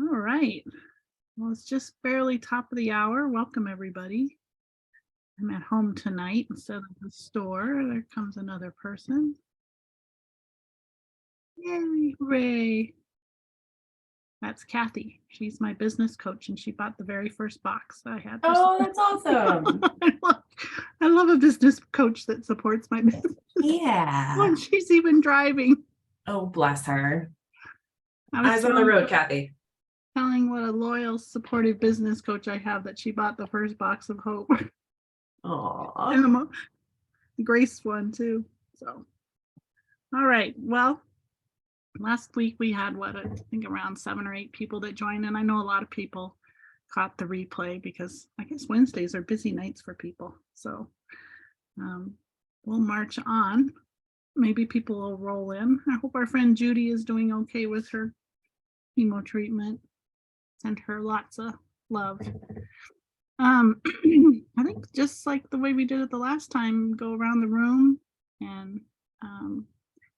All right. Well, it's just barely top of the hour. Welcome, everybody. I'm at home tonight instead of the store. There comes another person. Yay, hooray. That's Kathy. She's my business coach, and she bought the very first box I had. Oh, that's awesome. I love a business coach that supports my business. Yeah. And she's even driving. Oh, bless her. I was Eyes on the road, Kathy. telling what a loyal, supportive business coach I have that she bought the first box of hope. Aw. And the Grace one too. So, all right. Well, last week we had I think around 7 or 8 people that joined, and I know a lot of people caught the replay because I guess Wednesdays are busy nights for people. So we'll march on. Maybe people will roll in. I hope our friend Judy is doing okay with her chemo treatment. Send her lots of love. I think just like the way we did it the last time, go around the room and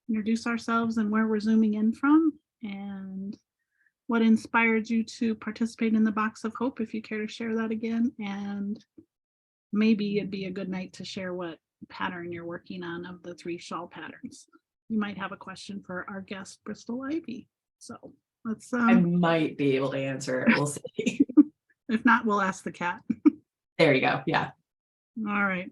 introduce ourselves and where we're zooming in from and what inspired you to participate in the Box of Hope, if you care to share that again. And maybe it'd be a good night to share what pattern you're working on of the 3 shawl patterns. You might have a question for our guest, Bristol Ivy. So let's I might be able to answer it. We'll see. If not, we'll ask the cat. There you go. Yeah. All right.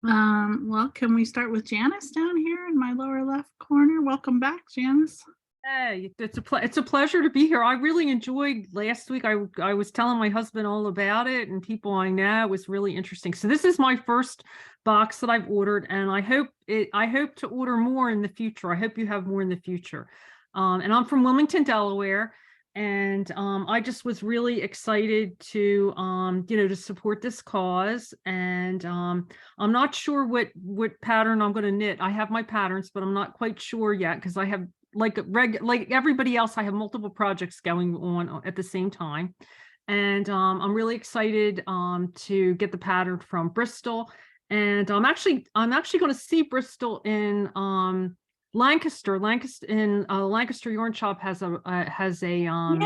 Well, can we start with Janice down here in my lower left corner? Welcome back, Janice. Hey, it's a pleasure to be here. I really enjoyed last week. I was telling my husband all about it, and people I know. It was really interesting. So this is my first box that I've ordered, and I hope to order more in the future. I hope you have more in the future. And I'm from Wilmington, Delaware, and I just was really excited to to support this cause. And I'm not sure what pattern I'm going to knit. I have my patterns, but I'm not quite sure yet because I have like everybody else, I have multiple projects going on at the same time. And I'm really excited to get the pattern from Bristol. And I'm actually going to see Bristol in Lancaster in Lancaster Yarn Shop has a Yeah. I'm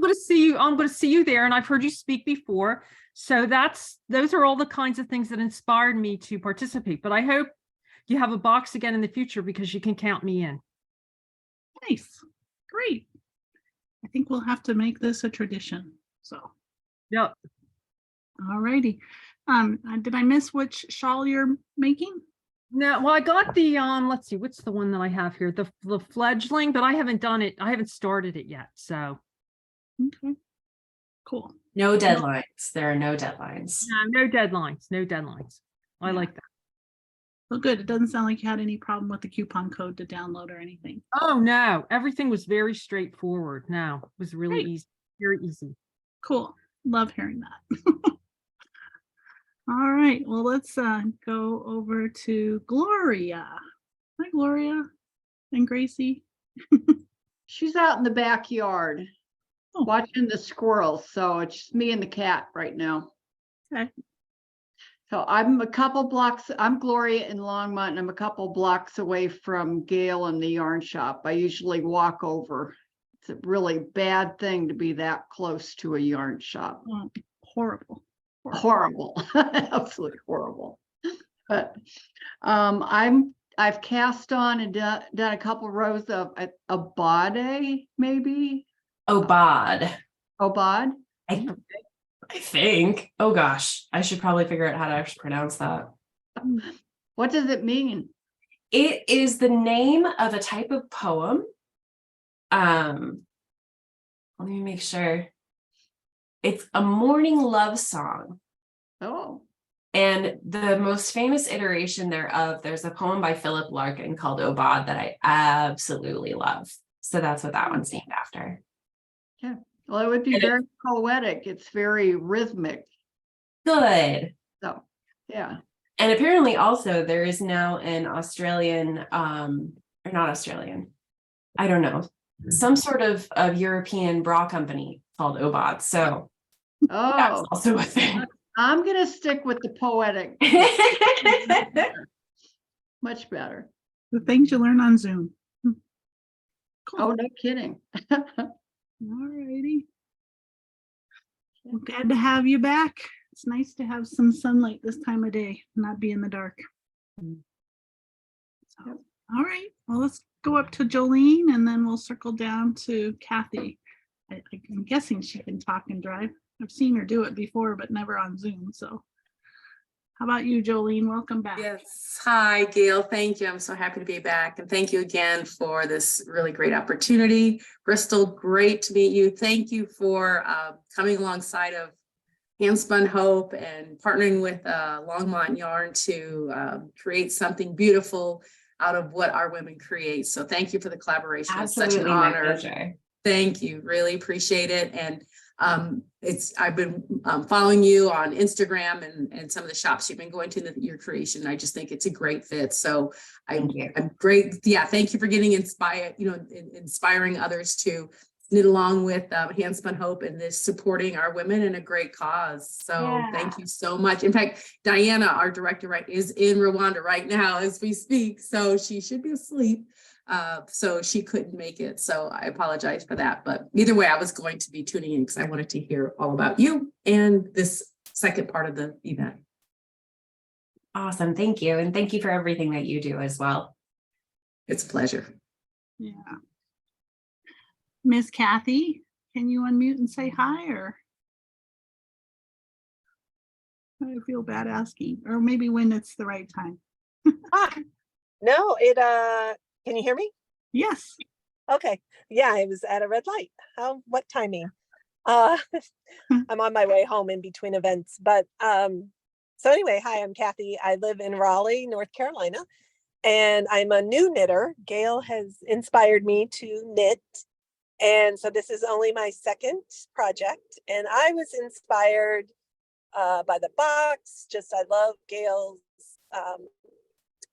going to see you there, and I've heard you speak before. So those are all the kinds of things that inspired me to participate. But I hope you have a box again in the future because you can count me in. Nice. Great. I think we'll have to make this a tradition. So, Yep. All righty. Did I miss which shawl you're making? No, well, I got the let's see, what's the one that I have here? The fledgling, but I haven't done it. I haven't started it yet. So okay. Cool. No deadlines. There are no deadlines. No deadlines. No deadlines. I like that. Well, good. It doesn't sound like you had any problem with the coupon code to download or anything. Oh no, everything was very straightforward. No, it was really easy, very easy. Cool. Love hearing that. All right. Well, let's go over to Gloria. Hi, Gloria and Gracie. She's out in the backyard watching the squirrels. So it's just me and the cat right now. Okay. So I'm Gloria in Longmont, and I'm a couple blocks away from Gail in the yarn shop. I usually walk over. It's a really bad thing to be that close to a yarn shop. Oh, horrible. Absolutely horrible. But I've cast on and done a couple rows of a bade, maybe. Obad. Obad. I think. Oh gosh, I should probably figure out how to actually pronounce that. What does it mean? It is the name of a type of poem. Let me make sure. It's a morning love song. Oh. And the most famous iteration thereof, there's a poem by Philip Larkin called Obad that I absolutely love. So that's what that one's named after. Yeah. Well, it would be very poetic. It's very rhythmic. Good. So, yeah. And apparently also there is now an Australian, or not Australian, I don't know, some sort of European bra company called Obad. So that's also a thing. I'm going to stick with the poetic. Much better. The things you learn on Zoom. Cool. Oh, no kidding. All righty. Well, glad to have you back. It's nice to have some sunlight this time of day, not be in the dark. Mm. So, all right, well, let's go up to Jolene and then we'll circle down to Kathy. I'm guessing she can talk and drive. I've seen her do it before, but never on Zoom. So how about you, Jolene? Welcome back. Yes. Hi, Gail. Thank you. I'm so happy to be back. And thank you again for this really great opportunity. Bristol, great to meet you. Thank you for coming alongside of Handspun Hope and partnering with Longmont Yarn to create something beautiful out of what our women create. So thank you for the collaboration. Absolutely, it's such an my honor. pleasure. Thank you. Really appreciate it. And I've been following you on Instagram and some of the shops you've been going to your creation. I just think it's a great fit. So I'm great. Yeah. Thank you for getting inspired, inspiring others to knit along with Handspun Hope and this supporting our women in a great cause. So Thank you so much. In fact, Diana, our director, is in Rwanda right now as we speak. So she should be asleep. So she couldn't make it. So I apologize for that. But either way, I was going to be tuning in because I wanted to hear all about you and this second part of the event. Awesome. Thank you. And thank you for everything that you do as well. It's a pleasure. Yeah. Miss Kathy, can you unmute and say hi, or I feel bad asking, or maybe when it's the right time. No, can you hear me? Yes. Okay. Yeah, I was at a red light. What timing? I'm on my way home in between events, but so anyway, hi, I'm Kathy. I live in Raleigh, North Carolina, and I'm a new knitter. Gail has inspired me to knit. And so this is only my second project, and I was inspired by the box. I love Gail's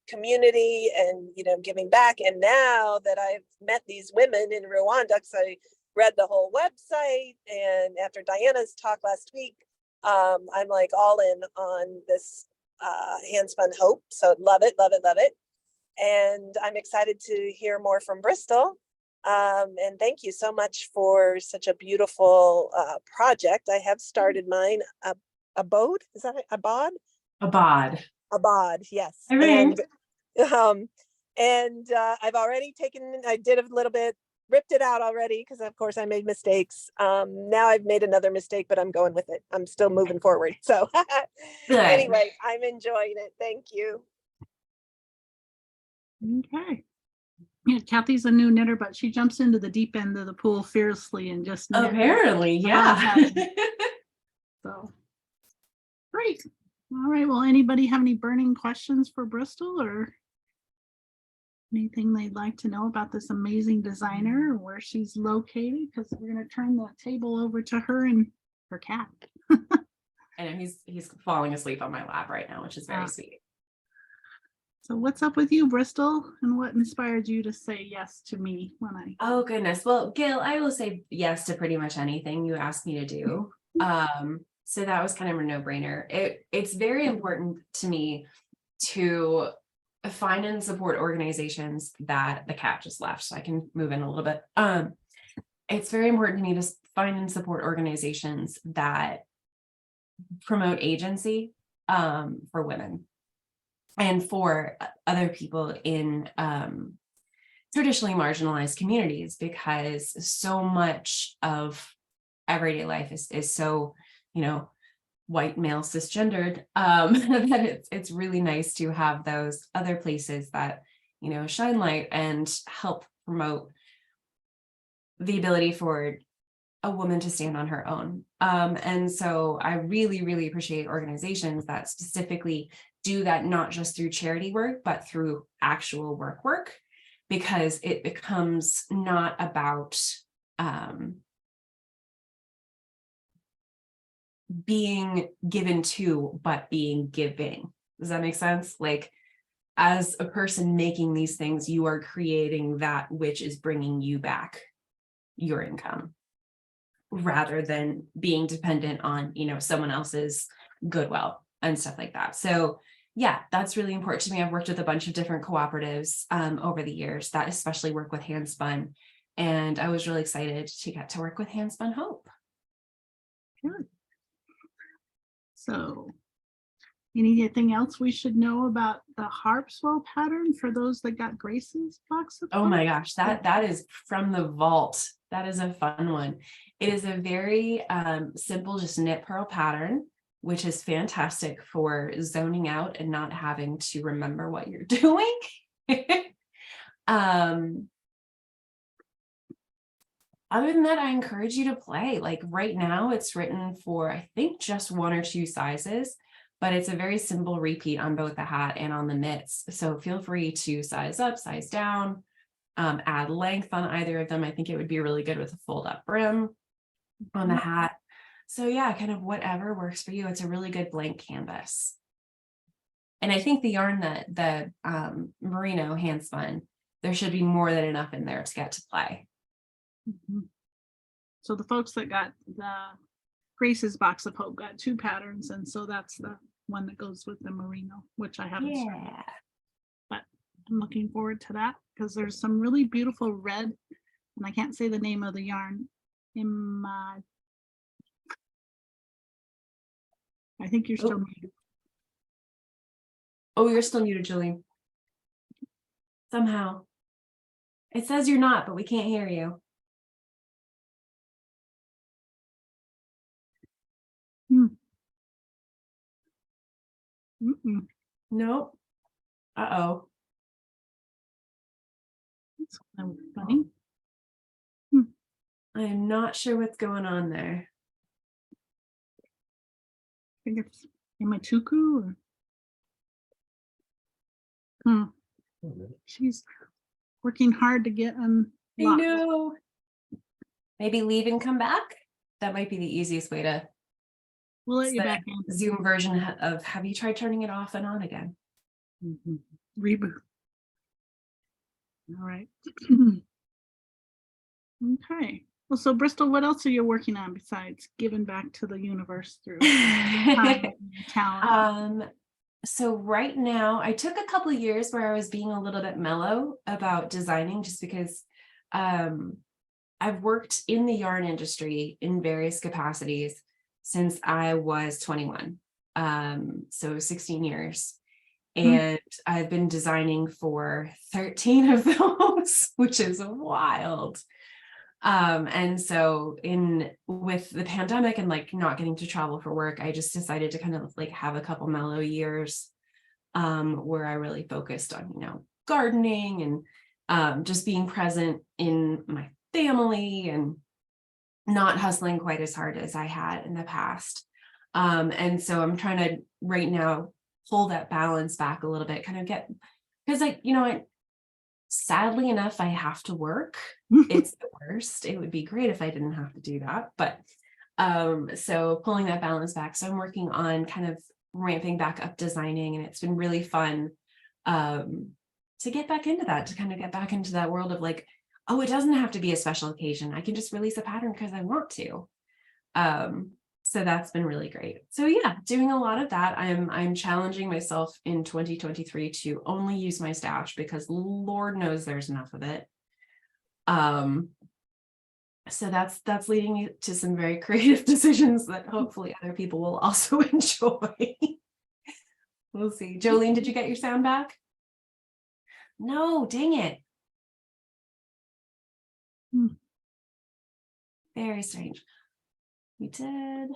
community and giving back. And now that I've met these women in Rwanda, because I read the whole website, and after Diana's talk last week, I'm like all in on this Handspun Hope. So love it, love it, love it. And I'm excited to hear more from Bristol. And thank you so much for such a beautiful project. I have started mine, Abode, is that it? Abode? Abode, yes. And I've already I did a little bit, ripped it out already, because of course I made mistakes. Now I've made another mistake, but I'm going with it. I'm still moving forward. So anyway, I'm enjoying it. Thank you. Okay. Yeah, Kathy's a new knitter, but she jumps into the deep end of the pool fiercely and just knits. Apparently, yeah. So great. All right. Well, anybody have any burning questions for Bristol or anything they'd like to know about this amazing designer or where she's located? Because we're going to turn the table over to her and her cat. And he's falling asleep on my lap right now, which is very sweet. So what's up with you, Bristol? And what inspired you to say yes to me when I... Oh, goodness. Well, Gail, I will say yes to pretty much anything you asked me to do. So that was kind of a no-brainer. It's very important to me to find and support organizations that the cat just left, so I can move in a little bit. It's very important to me to find and support organizations that promote agency for women and for other people in traditionally marginalized communities, because so much of everyday life is so, white male cisgendered, that it's really nice to have those other places that, shine light and help promote the ability for a woman to stand on her own. And so I really, really appreciate organizations that specifically do that, not just through charity work, but through actual work, because it becomes not about being given to, but being giving. Does that make sense? Like, as a person making these things, you are creating that which is bringing you back your income, rather than being dependent on, someone else's goodwill and stuff like that. So yeah, that's really important to me. I've worked with a bunch of different cooperatives over the years that especially work with Handspun, And I was really excited to get to work with Handspun Hope. Good. So, anything else we should know about the Harpswell pattern for those that got Grace's box of Oh my hope? gosh, that is from the vault. That is a fun one. It is a very simple, just knit purl pattern, which is fantastic for zoning out and not having to remember what you're doing. Other than that, I encourage you to play. Like right now, it's written for, I think, just 1 or 2 sizes, but it's a very simple repeat on both the hat and on the knits. So feel free to size up, size down, add length on either of them. I think it would be really good with a fold up brim on the hat. So yeah, kind of whatever works for you. It's a really good blank canvas. And I think the yarn that the merino hand spun, there should be more than enough in there to get to play. Mhm. So the folks that got the Grace's box of hope got 2 patterns, and so that's the one that goes with the merino, which I haven't started. Yeah. But I'm looking forward to that because there's some really beautiful red, and I can't say the name of the yarn. I think you're still muted. Oh, you're still muted, Julie. Somehow. It says you're not, but we can't hear you. Mm-mm. Nope. Uh-oh. That's kind of funny. I am not sure what's going on there. I think it's Imatuku or she's working hard to get unlocked. I know. Maybe leave and come back. That might be the easiest way to We'll let you set back in. Zoom version of have you tried turning it off and on again? Reboot. All right. Okay. Well, so Bristol, what else are you working on besides giving back to the universe through time and talent? So right now I took a couple of years where I was being a little bit mellow about designing just because I've worked in the yarn industry in various capacities since I was 21. So 16 years. And I've been designing for 13 of those, which is wild. And so with the pandemic and like not getting to travel for work, I just decided to kind of like have a couple mellow years where I really focused on, gardening and just being present in my family and not hustling quite as hard as I had in the past. And so I'm trying to right now pull that balance back a little bit, kind of because sadly enough, I have to work. It's the worst. It would be great if I didn't have to do that. But so pulling that balance back. So I'm working on kind of ramping back up designing, and it's been really fun to get back into that, to kind of get back into that world of like, oh, it doesn't have to be a special occasion. I can just release a pattern because I want to. So that's been really great. So yeah, doing a lot of that. I'm challenging myself in 2023 to only use my stash because Lord knows there's enough of it. So that's leading me to some very creative decisions that hopefully other people will also enjoy. We'll see. Jolene, did you get your sound back? No, dang it. Very strange. We did.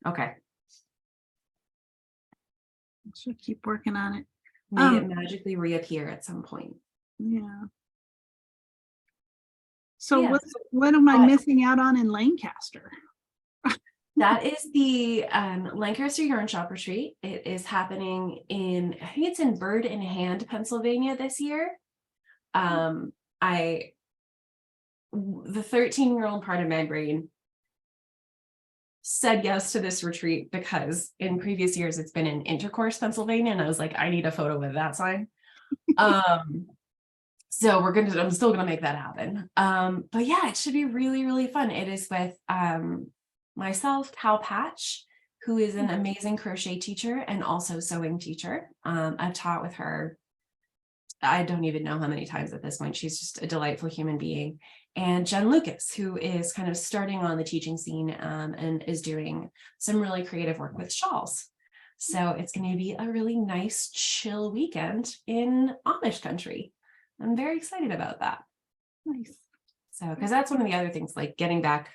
Okay. Should keep working on it. May it magically reappear at some point. Yeah. So Yeah. what am I missing out on in Lancaster? That is the Lancaster Yarn Shop Retreat. It is happening I think it's in Bird in Hand, Pennsylvania this year. The 13-year-old part of my brain said yes to this retreat because in previous years it's been in Intercourse, Pennsylvania, and I was like, I need a photo with that sign. So I'm still gonna make that happen. But yeah, it should be really, really fun. It is with myself, Cal Patch, who is an amazing crochet teacher and also sewing teacher. I've taught with her, I don't even know how many times at this point. She's just a delightful human being. And Jen Lucas, who is kind of starting on the teaching scene and is doing some really creative work with shawls. So it's going to be a really nice, chill weekend in Amish country. I'm very excited about that. Nice. So, because that's one of the other things, like getting back,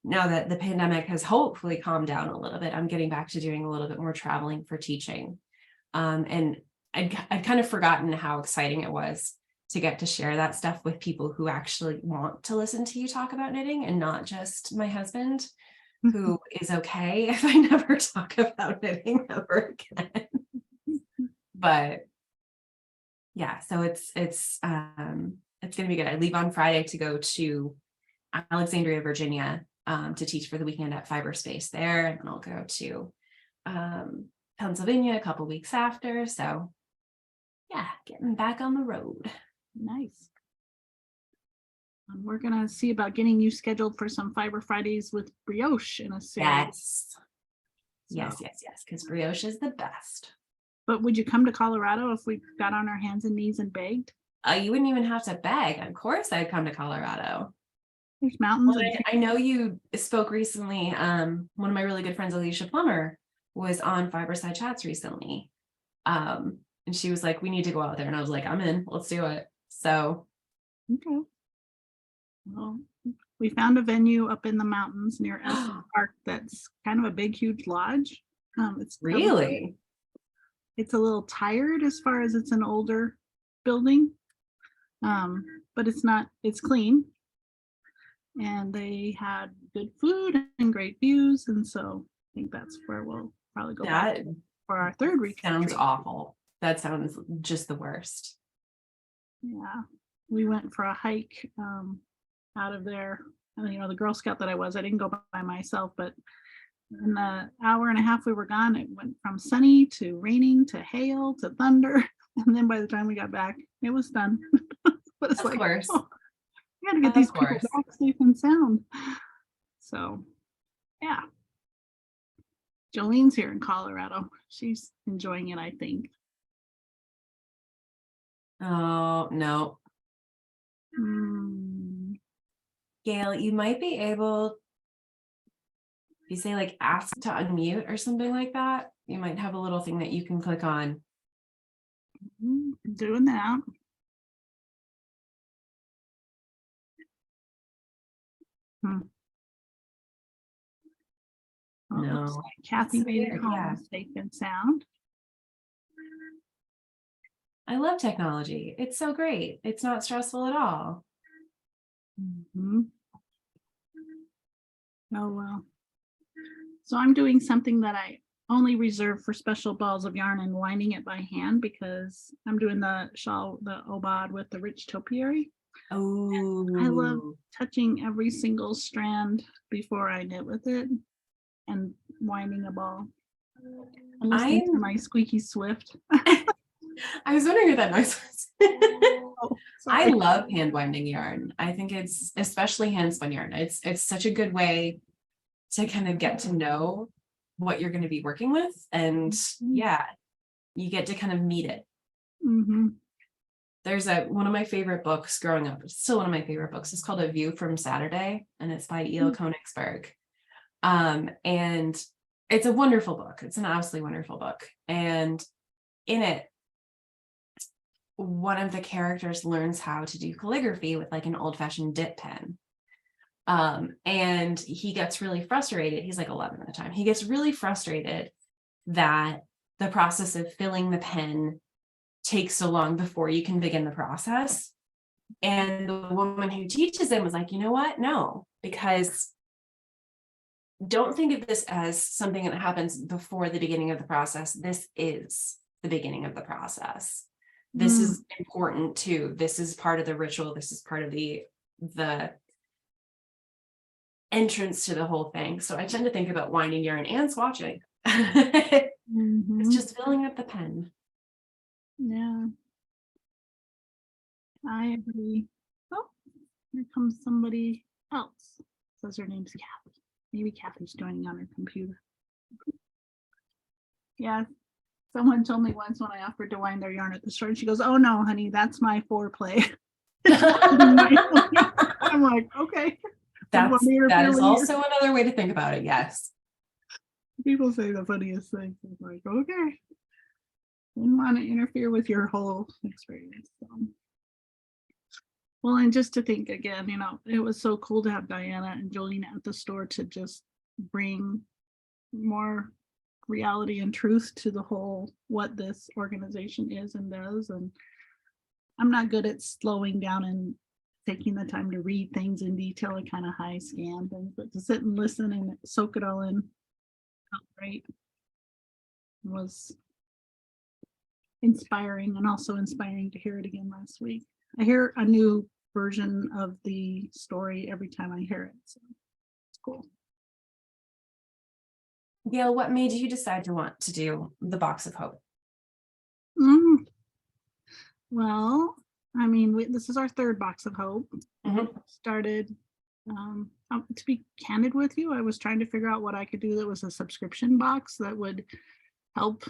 now that the pandemic has hopefully calmed down a little bit, I'm getting back to doing a little bit more traveling for teaching. And I'd kind of forgotten how exciting it was to get to share that stuff with people who actually want to listen to you talk about knitting, and not just my husband, who is okay if I never talk about knitting ever again. But yeah, so it's gonna be good. I leave on Friday to go to Alexandria, Virginia, to teach for the weekend at Fiber Space there, and then I'll go to Pennsylvania a couple weeks after. So yeah, getting back on the road. Nice. We're gonna see about getting you scheduled for some Fiber Fridays with Brioche in a series. Yes. So- Yes, because brioche is the best. But would you come to Colorado if we got on our hands and knees and begged? You wouldn't even have to beg. Of course I'd come to Colorado. There's mountains Well, and I know you spoke recently. One of my really good friends, Alicia Plummer, was on Fiberside Chats recently. And she was like, we need to go out there. And I was like, I'm in, let's do it. So okay. Well, we found a venue up in the mountains near Estes Park that's kind of a big, huge lodge. It's really, it's a little tired as far as it's an older building, but it's clean, and they had good food and great views, and so I think that's where we'll probably go back that for our third retreat. sounds awful. That sounds just the worst. Yeah, we went for a hike out of there. And, the Girl Scout that I was, I didn't go by myself, but in the hour and a half we were gone, it went from sunny to raining to hail to thunder. And then by the time we got back, it was done. But it's Of like, course. oh, I gotta get Of these people course. back safe and sound. So, yeah. Jolene's here in Colorado. She's enjoying it, I think. Oh, no. Mm, Gail, you might be able, if you say like ask to unmute or something like that, you might have a little thing that you can click on. doing that. Well, it looks No. like Kathy That's made it weird, home yeah. safe and sound. I love technology. It's so great. It's not stressful at all. Mhm. Oh, well. So I'm doing something that I only reserve for special balls of yarn and winding it by hand, because I'm doing the shawl, the obad with the rich topiary. Oh, I love touching every single strand before I knit with it and winding a ball. I'm listening to my squeaky Swift. I was wondering who that noise was. Oh, I sorry. love hand winding yarn. I think it's especially hand spun yarn. It's such a good way to kind of get to know what you're going to be working with, and yeah, you get to kind of meet it. Mm-hmm. There's one of my favorite books growing up. It's still one of my favorite books. It's called A View from Saturday, and it's by E.L. Konigsberg. And it's a wonderful book. It's an absolutely wonderful book. And in it, one of the characters learns how to do calligraphy with like an old-fashioned dip pen. And he gets really frustrated. He's like 11 at the time. He gets really frustrated that the process of filling the pen takes so long before you can begin the process. And the woman who teaches him was like, you know what? No, because don't think of this as something that happens before the beginning of the process. This is the beginning of the process. This is important too. This is part of the ritual. This is part of the entrance to the whole thing. So I tend to think about winding yarn and swatching. It's just filling up the pen. Yeah, I agree. Oh, here comes somebody else. Says her name's Kathy. Maybe Kathy's joining on her computer. Yeah. Someone told me once when I offered to wind their yarn at the store, and she goes, "Oh no, honey, that's my foreplay." I'm like, okay. That Interfere is with also another way to think about it. Yes. people say the funniest things. I'm like, okay. Didn't want to interfere with your whole experience. So. Well, and just to think again, it was so cool to have Diana and Jolene at the store to just bring more reality and truth to the whole what this organization is and does. And I'm not good at slowing down and taking the time to read things in detail. I kind of high scan things, but to sit and listen and soak it all in felt great. It was inspiring, and also inspiring to hear it again last week. I hear a new version of the story every time I hear it, so it's cool. Gail, what made you decide to want to do the Box of Hope? Well, I mean, this is our third Box of Hope. Mhm. Started, to be candid with you, I was trying to figure out what I could do that was a subscription box that would help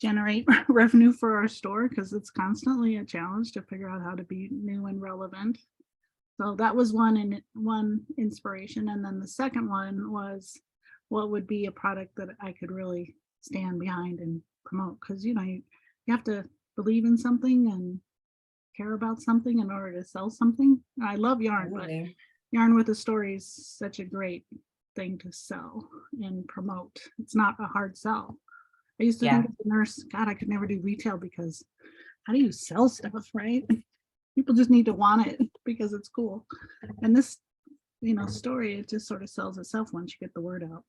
generate revenue for our store, because it's constantly a challenge to figure out how to be new and relevant. So that was one inspiration. And then the second one was, what would be a product that I could really stand behind and promote? Because you have to believe in something and care about something in order to sell something. I love yarn, but yarn with a story is such a great thing to sell and promote. It's not a hard sell. I used to think as a nurse, God, I could never do retail, because how do you sell stuff, right? People just need to want it because it's cool. And this, story, it just sort of sells itself once you get the word out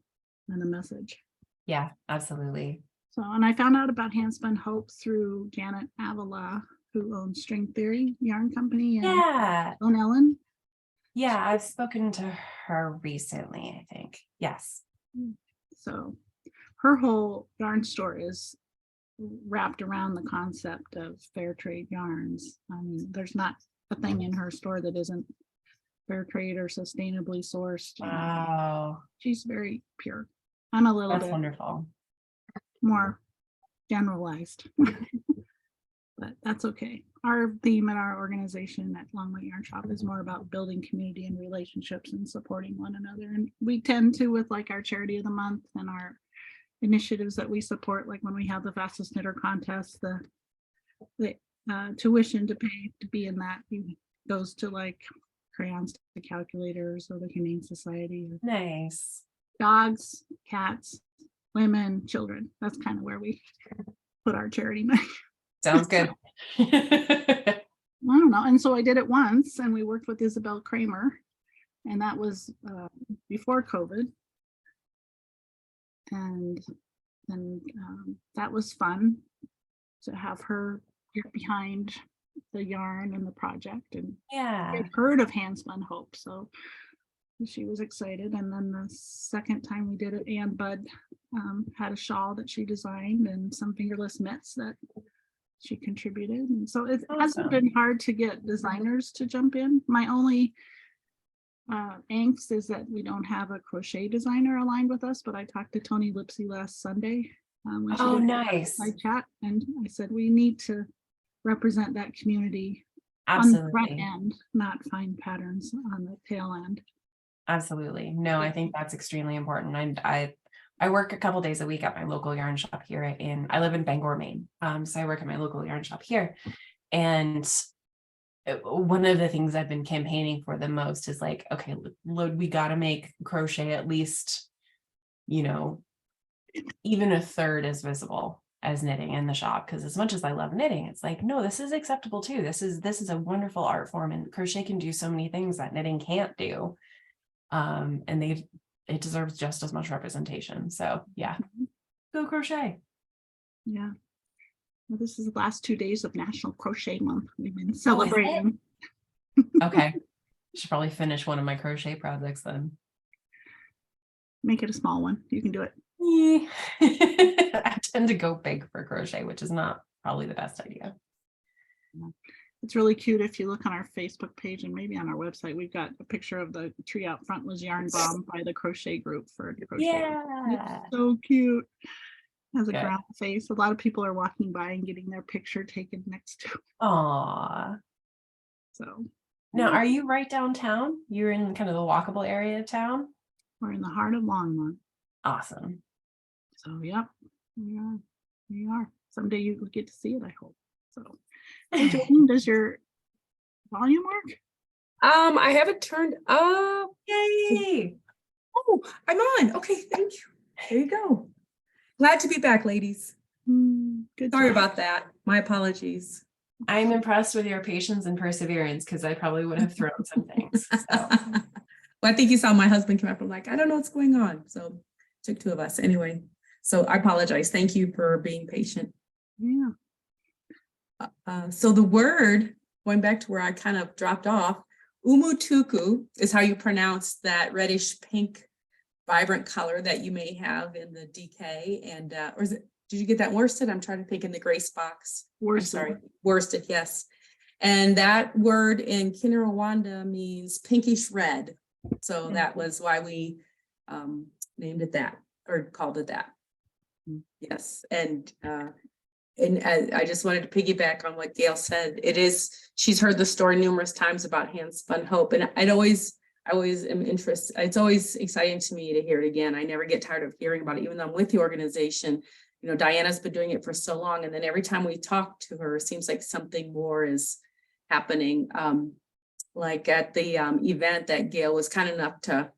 and the message. Yeah, absolutely. So, and I found out about Handspun Hope through Janet Avila, who owns String Theory Yarn Company in Glen Ellen. Yeah, I've spoken to her recently, I think. Yes. So her whole yarn store is wrapped around the concept of fair trade yarns. I mean, there's not a thing in her store that isn't fair trade or sustainably sourced. Wow. She's very pure. I'm a little That's bit wonderful. more generalized, but that's okay. Our theme at our organization at Longmont Yarn Shop is more about building community and relationships and supporting one another. And we tend to, with like our charity of the month and our initiatives that we support, like when we have the fastest knitter contest, the tuition to pay to be in that goes to like crayons to calculators or the Humane Society. Nice. Dogs, cats, women, children. That's kind of where we put our charity money. Sounds good. I don't know. And so I did it once, and we worked with Isabel Kramer, and that was before COVID. And then that was fun to have her get behind the yarn and the project. And I'd heard of Handspun Hope, so she was excited. And then the second time we did it, Ann Budd had a shawl that she designed and some fingerless mitts that she contributed. And so it hasn't been hard to get designers to jump in. My only angst is that we don't have a crochet designer aligned with us, but I talked to Tony Lipsy last Sunday. When she did nice. my chat, and I said we need to represent that community. Absolutely. On the front end, not find patterns on the tail end. Absolutely. No, I think that's extremely important. And I work a couple days a week at my local yarn shop here I live in Bangor, Maine. So I work at my local yarn shop here. And one of the things I've been campaigning for the most is like, okay, we got to make crochet at least, even a third as visible as knitting in the shop. Because as much as I love knitting, it's like, no, this is acceptable too. This is a wonderful art form, and crochet can do so many things that knitting can't do. And it deserves just as much representation. So yeah, go crochet. Yeah. Well, this is the last 2 days of National Crochet Month. We've been celebrating. Okay. Should probably finish one of my crochet projects then. Make it a small one. You can do it. I tend to go big for crochet, which is not probably the best idea. It's really cute. If you look on our Facebook page and maybe on our website, we've got a picture of the tree out front was yarn bomb by the crochet group for crochet. Yeah. It's so cute. Has a Good. ground face. A lot of people are walking by and getting their picture taken next to. Aw. So Now, are you right downtown? You're in kind of the walkable area of town? we're in the heart of Longmont. Awesome. So yep, we are. We are. Someday you will get to see it, I hope. So hey, Jolene, does your volume work? I haven't turned up. Yay. Oh, I'm on. Okay, thank you. There you go. Glad to be back, ladies. Good Sorry job. about that. My apologies. I'm impressed with your patience and perseverance because I probably would have thrown some things. So. Well, I think you saw my husband come up. I'm like, I don't know what's going on. So it took two of us anyway. So I apologize. Thank you for being patient. Yeah. So the word, going back to where I kind of dropped off, umutuku is how you pronounce that reddish pink vibrant color that you may have in the DK. And or is it, did you get that worsted? I'm trying to think in the Grace box. Worsted. I'm sorry, worsted, yes. And that word in Kinyarwanda means pinkish red. So that was why we named it that, or called it that. Yes, and I just wanted to piggyback on what Gail said. It is, she's heard the story numerous times about hand spun hope, and I always am interested. It's always exciting to me to hear it again. I never get tired of hearing about it, even though I'm with the organization. You know, Diana's been doing it for so long, and then every time we talk to her, it seems like something more is happening. Like at the event that Gail was kind enough to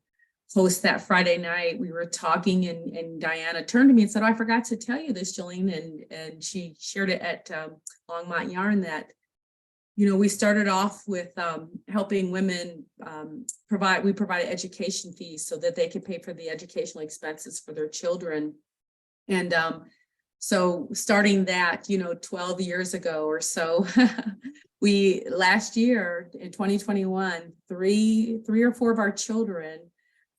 host that Friday night, we were talking and Diana turned to me and said, oh, I forgot to tell you this, Jolene. And she shared it at Longmont Yarn that, you know, we started off with helping women we provided education fees so that they could pay for the educational expenses for their children. And so starting that, you know, 12 years ago or so, we last year in 2021, three or four of our children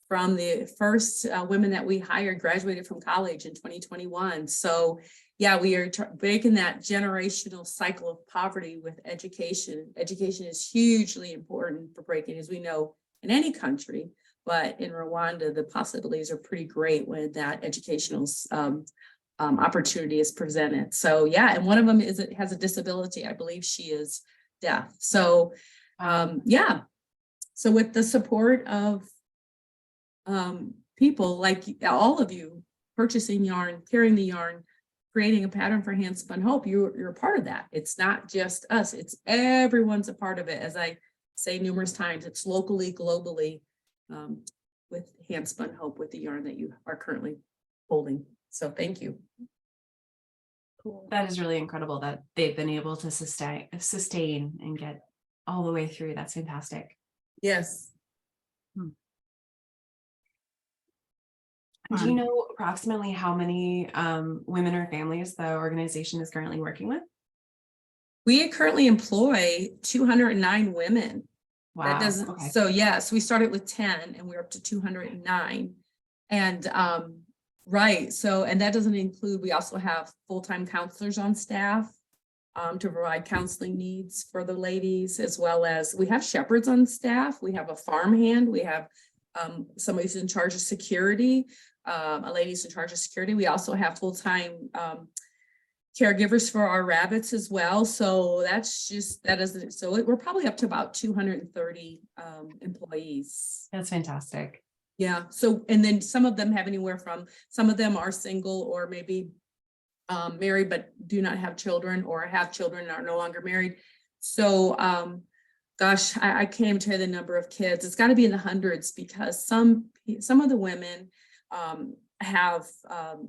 from the first women that we hired graduated from college in 2021. So yeah, we are breaking that generational cycle of poverty with education. Education is hugely important for breaking, as we know, in any country, but in Rwanda, the possibilities are pretty great when that educational opportunity is presented. So yeah, and one of them has a disability. I believe she is deaf. So yeah, so with the support of people like all of you purchasing yarn, carrying the yarn, creating a pattern for hand spun hope, you're a part of that. It's not just us, it's everyone's a part of it. As I say numerous times, it's locally, globally, with hand spun hope with the yarn that you are currently holding. So thank you. Cool. That is really incredible that they've been able to sustain and get all the way through. That's fantastic. Yes. Do you know approximately how many women or families the organization is currently working with? We currently employ 209 women. Wow. That doesn't, okay. so yes, we started with 10 and we're up to 209. And right, so, and that doesn't include, we also have full-time counselors on staff to provide counseling needs for the ladies, as well as we have shepherds on staff. We have a farmhand. We have somebody who's in charge of security, a lady's in charge of security. We also have full-time caregivers for our rabbits as well. So that's just, so we're probably up to about 230 employees. That's fantastic. Yeah. So, and then some of them have anywhere from, some of them are single or maybe married, but do not have children, or have children and are no longer married. So, gosh, I can't even tell you the number of kids. It's got to be in the hundreds, because some of the women have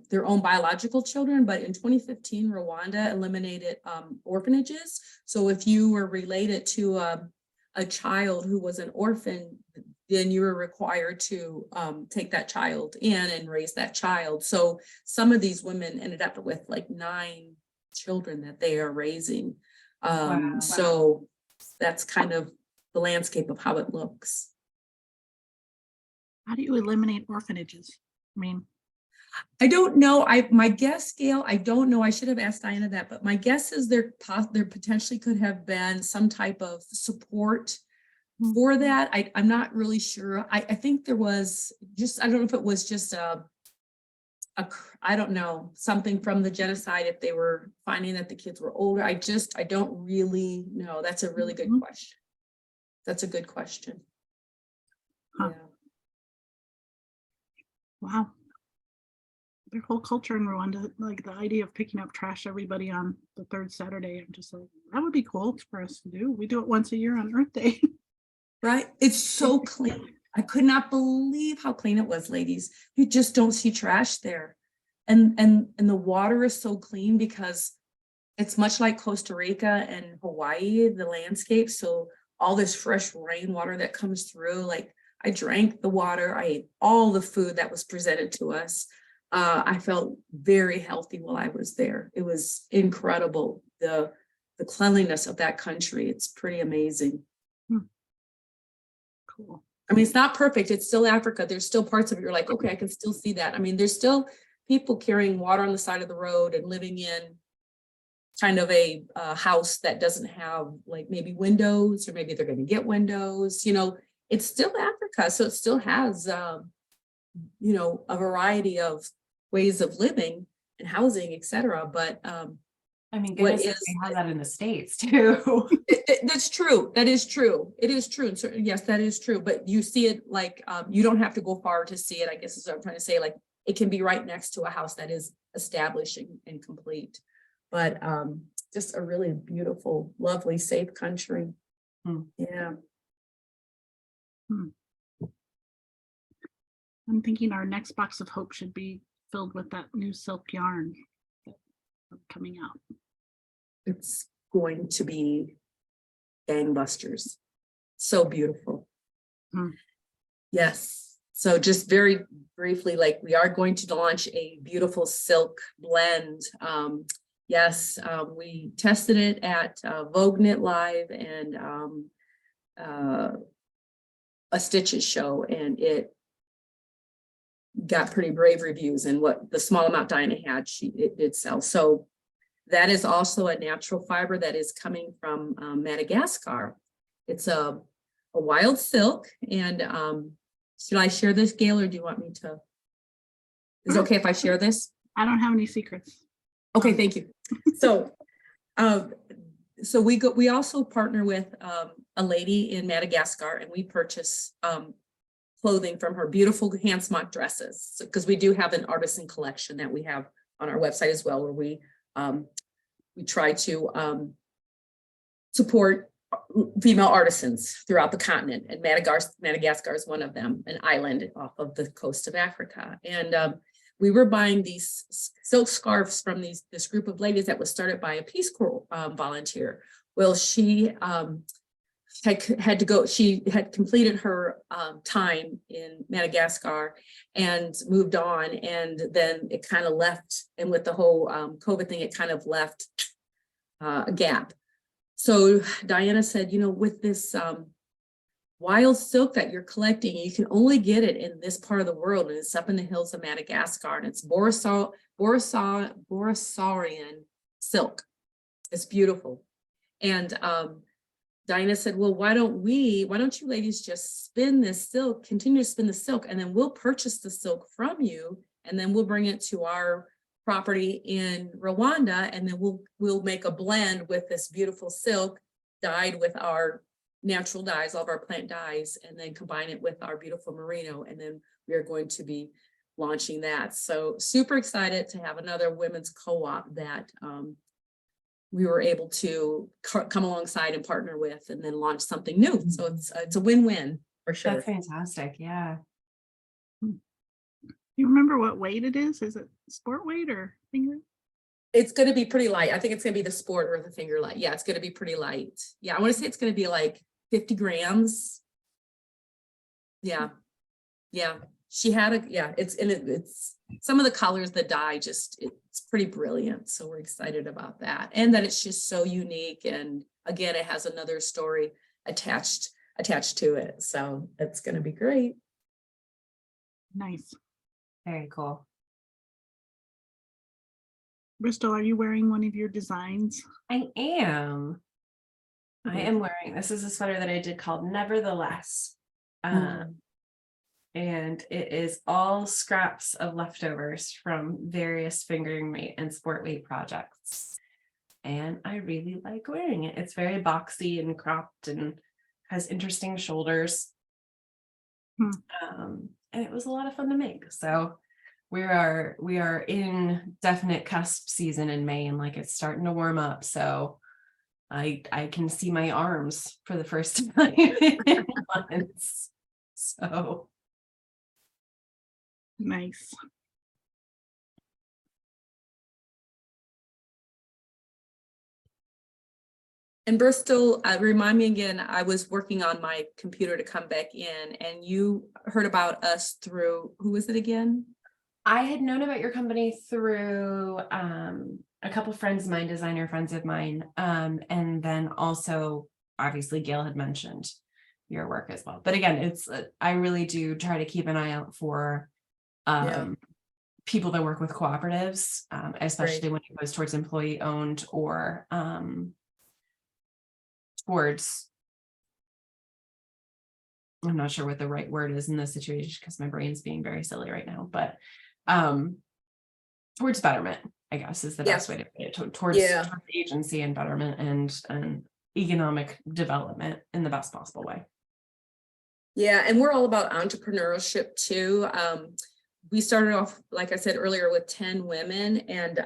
their own biological children, but in 2015, Rwanda eliminated orphanages. So if you were related to a child who was an orphan, then you were required to take that child in and raise that child. So some of these women ended up with like 9 children that they are raising. Wow. So that's kind of the landscape of how it looks. How do you eliminate orphanages? I mean, I don't know. My guess, Gail, I don't know. I should have asked Diana that, but my guess is there potentially could have been some type of support for that. I'm not really sure. I think there was just, I don't know if it was just I don't know, something from the genocide, if they were finding that the kids were older. I don't really know. That's a really good question. That's a good question. Huh. Yeah. Wow. Their whole culture in Rwanda, like the idea of picking up trash everybody on the third Saturday, I'm just like, that would be cool for us to do. We do it once a year on Earth Day. Right? It's so clean. I could not believe how clean it was, ladies. You just don't see trash there. And the water is so clean because it's much like Costa Rica and Hawaii, the landscape. So all this fresh rainwater that comes through, like I drank the water, I ate all the food that was presented to us. I felt very healthy while I was there. It was incredible. The cleanliness of that country. It's pretty amazing. Cool. I mean, it's not perfect. It's still Africa. There's still parts of it. You're like, okay, I can still see that. I mean, there's still people carrying water on the side of the road and living in kind of a house that doesn't have like maybe windows, or maybe they're going to get windows. You know, it's still Africa. So it still has, you know, a variety of ways of living and housing, etc. But I mean, what goodness, is we have that in the States too. that's true. That is true. It is true. And so, yes, that is true. But you see it like you don't have to go far to see it, I guess is what I'm trying to say. Like it can be right next to a house that is established and complete. But just a really beautiful, lovely, safe country. Yeah. I'm thinking our next box of hope should be filled with that new silk yarn that's coming out. It's going to be gangbusters. So beautiful. Yes. So just very briefly, like we are going to launch a beautiful silk blend. Yes, we tested it at Vogue Knit Live and a Stitches show, and it got pretty brave reviews. And what the small amount Diana had, it did sell. So that is also a natural fiber that is coming from Madagascar. It's a wild silk. And should I share this, Gail, or do you want me to? Is it okay if I share this? I don't have any secrets. Okay, thank you. So, so we also partner with a lady in Madagascar, and we purchase clothing from her, beautiful hand smock dresses, because we do have an artisan collection that we have on our website as well, where we try to support female artisans throughout the continent, and Madagascar is one of them, an island off of the coast of Africa. And we were buying these silk scarves from this group of ladies that was started by a Peace Corps volunteer. Well, she had to go, she had completed her time in Madagascar and moved on, and then it kind of left, and with the whole COVID thing, it kind of left a gap. So Diana said, you know, with this wild silk that you're collecting, you can only get it in this part of the world, and it's up in the hills of Madagascar, and it's Borisaurian silk. It's beautiful. And Diana said, well, why don't you ladies just spin this silk, continue to spin the silk, and then we'll purchase the silk from you, and then we'll bring it to our property in Rwanda, and then we'll make a blend with this beautiful silk dyed with our natural dyes, all of our plant dyes, and then combine it with our beautiful merino, and then we are going to be launching that. So super excited to have another women's co-op that we were able to come alongside and partner with, and then launch something new. So it's a win-win for sure. That's fantastic. Yeah. You remember what weight it is? Is it sport weight or finger? It's going to be pretty light. I think it's going to be the sport or the finger light. Yeah, it's going to be pretty light. Yeah, I want to say it's going to be like 50 grams. Yeah. Yeah. She had it's some of the colors, the dye, just it's pretty brilliant. So we're excited about that. And that it's just so unique. And again, it has another story attached to it. So it's going to be great. Nice. Very cool. Bristol, are you wearing one of your designs? I am. I Okay. am wearing, this is a sweater that I did called Nevertheless. And it is all scraps of leftovers from various fingering weight and sport weight projects. And I really like wearing it. It's very boxy and cropped and has interesting shoulders. And it was a lot of fun to make. So we are in definite cusp season in May, and like it's starting to warm up. So I can see my arms for the first time in months. So Nice. And Bristol, remind me again, I was working on my computer to come back in, and you heard about us through, who was it again? I had known about your company through a couple friends of mine, designer friends of mine, and then also obviously Gail had mentioned your work as well. But again, it's I really do try to keep an eye out for people that work with cooperatives, especially when it goes towards employee owned or towards, I'm not sure what the right word is in this situation because my brain's being very silly right now, but towards betterment, I guess is the best way to put it, towards agency and betterment and economic development in the best possible way. Yeah, and we're all about entrepreneurship too. We started off, like I said earlier, with 10 women. And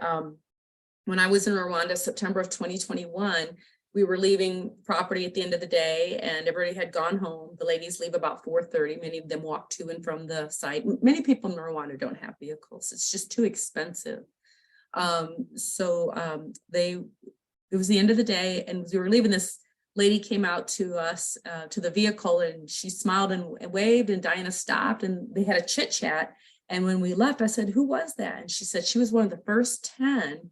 when I was in Rwanda, September of 2021, we were leaving property at the end of the day and everybody had gone home. The ladies leave about 4:30. Many of them walk to and from the site. Many people in Rwanda don't have vehicles. It's just too expensive. It was the end of the day and we were leaving. This lady came out to us, to the vehicle, and she smiled and waved, and Diana stopped and they had a chit chat. And when we left, I said, "Who was that?" And she said she was one of the first 10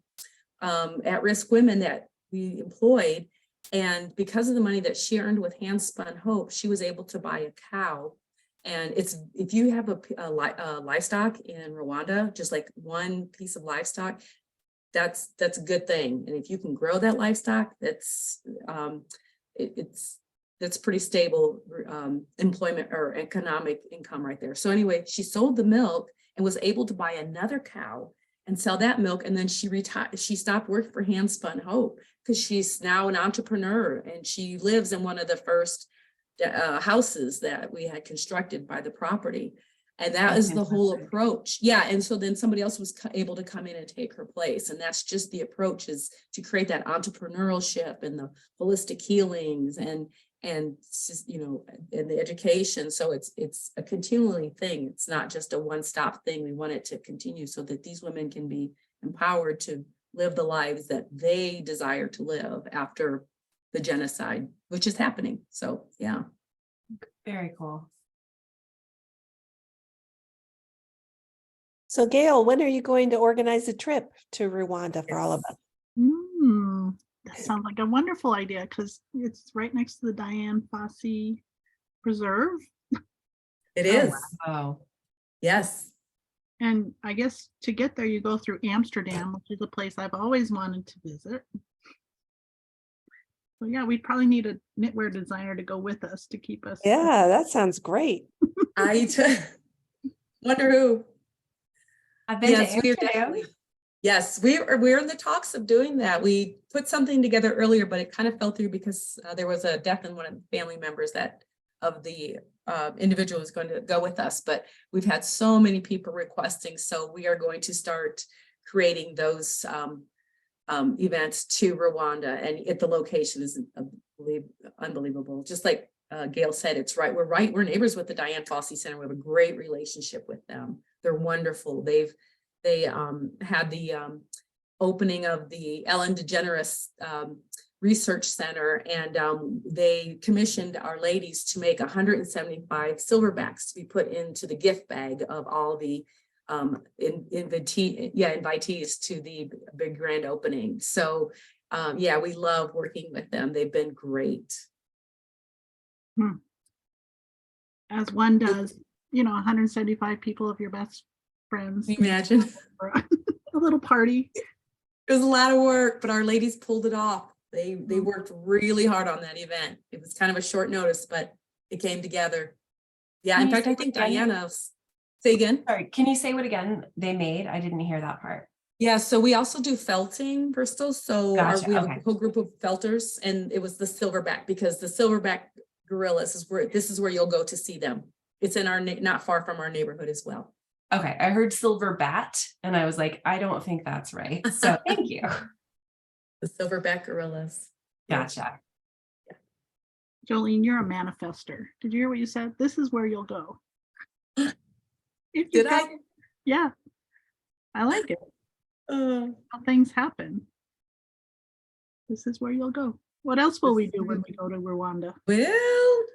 at-risk women that we employed. And because of the money that she earned with Handspun Hope, she was able to buy a cow. And it's, if you have a livestock in Rwanda, just like one piece of livestock, that's a good thing. And if you can grow that livestock, that's pretty stable employment or economic income right there. So anyway, she sold the milk and was able to buy another cow and sell that milk. And then she retired. She stopped working for Handspun Hope because she's now an entrepreneur, and she lives in one of the first houses that we had constructed by the property. And that is the whole approach. Yeah. And so then somebody else was able to come in and take her place. And that's just the approach, is to create that entrepreneurship and the holistic healings and you know, and the education. So it's a continually thing. It's not just a one-stop thing. We want it to continue so that these women can be empowered to live the lives that they desire to live after the genocide, which is happening. So yeah. Very cool. So Gail, when are you going to organize a trip to Rwanda for all of us? That sounds like a wonderful idea because it's right next to the Diane Fossey Preserve. It is. Wow. Yes. And I guess to get there, you go through Amsterdam, which is a place I've always wanted to visit. So yeah, we'd probably need a knitwear designer to go with us to keep us. Yeah, that sounds great. I wonder who. I've been Yes, to we are Amsterdam. definitely. Yes, we're in the talks of doing that. We put something together earlier, but it kind of fell through because there was a death in one of the family members that of the individual who's going to go with us. But we've had so many people requesting, so we are going to start creating those events to Rwanda, and the location is unbelievable. Just like Gail said, it's right. We're neighbors with the Diane Fossey Center. We have a great relationship with them. They're wonderful. They had the opening of the Ellen DeGeneres Research Center, and they commissioned our ladies to make 175 silverbacks to be put into the gift bag of all the invitees to the big grand opening. So yeah, we love working with them. They've been great. As one does, you know, 175 people of your best friends. Can you imagine? For a little party. It was a lot of work, but our ladies pulled it off. They worked really hard on that event. It was kind of a short notice, but it came together. Yeah, Can in you fact, say I think what again? Diana's, say again. Sorry, can you say what again they made? I didn't hear that part. Yeah, so we also do felting, Bristol. So Gotcha, we have okay. a whole group of felters, and it was the silverback, because the silverback gorillas this is where you'll go to see them. It's in our not far from our neighborhood as well. Okay, I heard silver bat and I was like, I don't think that's right. So thank you. The silverback gorillas. Gotcha. Jolene, you're a manifester. Did you hear what you said? This is where you'll go. If you Did go, I? yeah, I like it. How things happen. This is where you'll go. What else will we do when we go to Rwanda? Well,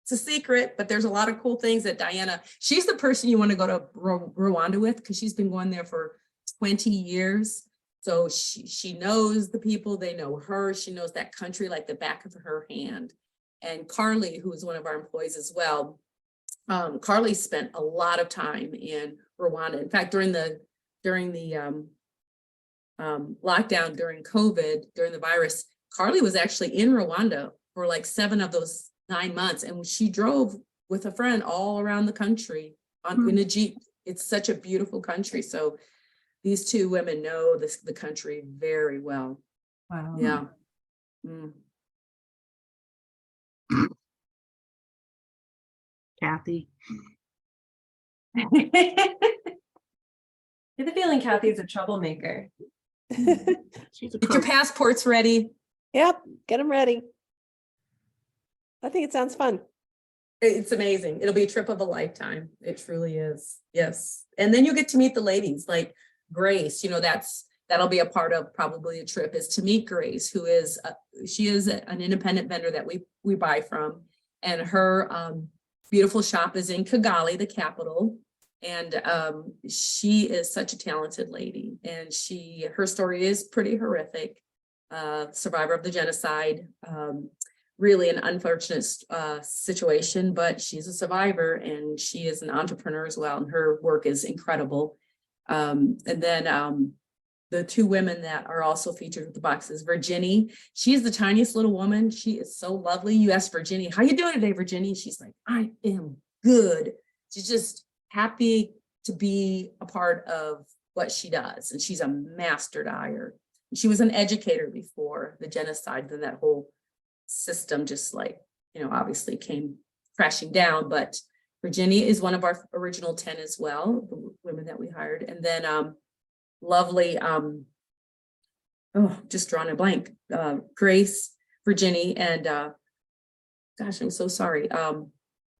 it's a secret, but there's a lot of cool things that Diana, she's the person you want to go to Rwanda with, because she's been going there for 20 years. So she knows the people, they know her. She knows that country like the back of her hand. And Carly, who is one of our employees as well, Carly spent a lot of time in Rwanda. In fact, during the lockdown, during COVID, during the virus, Carly was actually in Rwanda for like 7 of those 9 months. And she drove with a friend all around the country in a Jeep. It's such a beautiful country. So these 2 women know the country very well. Wow. Yeah. Mm. Kathy. I have the feeling Kathy's a troublemaker. She's a Get your crook. passports ready. Yep, get them ready. I think it sounds fun. It's amazing. It'll be a trip of a lifetime. It truly is. Yes. And then you get to meet the ladies like Grace, that'll be a part of probably a trip, is to meet Grace, who is, she is an independent vendor that we buy from. And her beautiful shop is in Kigali, the capital. And she is such a talented lady. And her story is pretty horrific. Survivor of the genocide. Really an unfortunate situation, but she's a survivor and she is an entrepreneur as well. And her work is incredible. And then the 2 women that are also featured with the boxes, Virginie, she is the tiniest little woman. She is so lovely. You ask Virginie, how you doing today, Virginie? She's like, I am good. She's just happy to be a part of what she does. And she's a master dyer. She was an educator before the genocide, then that whole system just obviously came crashing down. But Virginia is one of our original 10 as well, the women that we hired. And then lovely, just drawing a blank, Grace, Virginie, and gosh, I'm so sorry.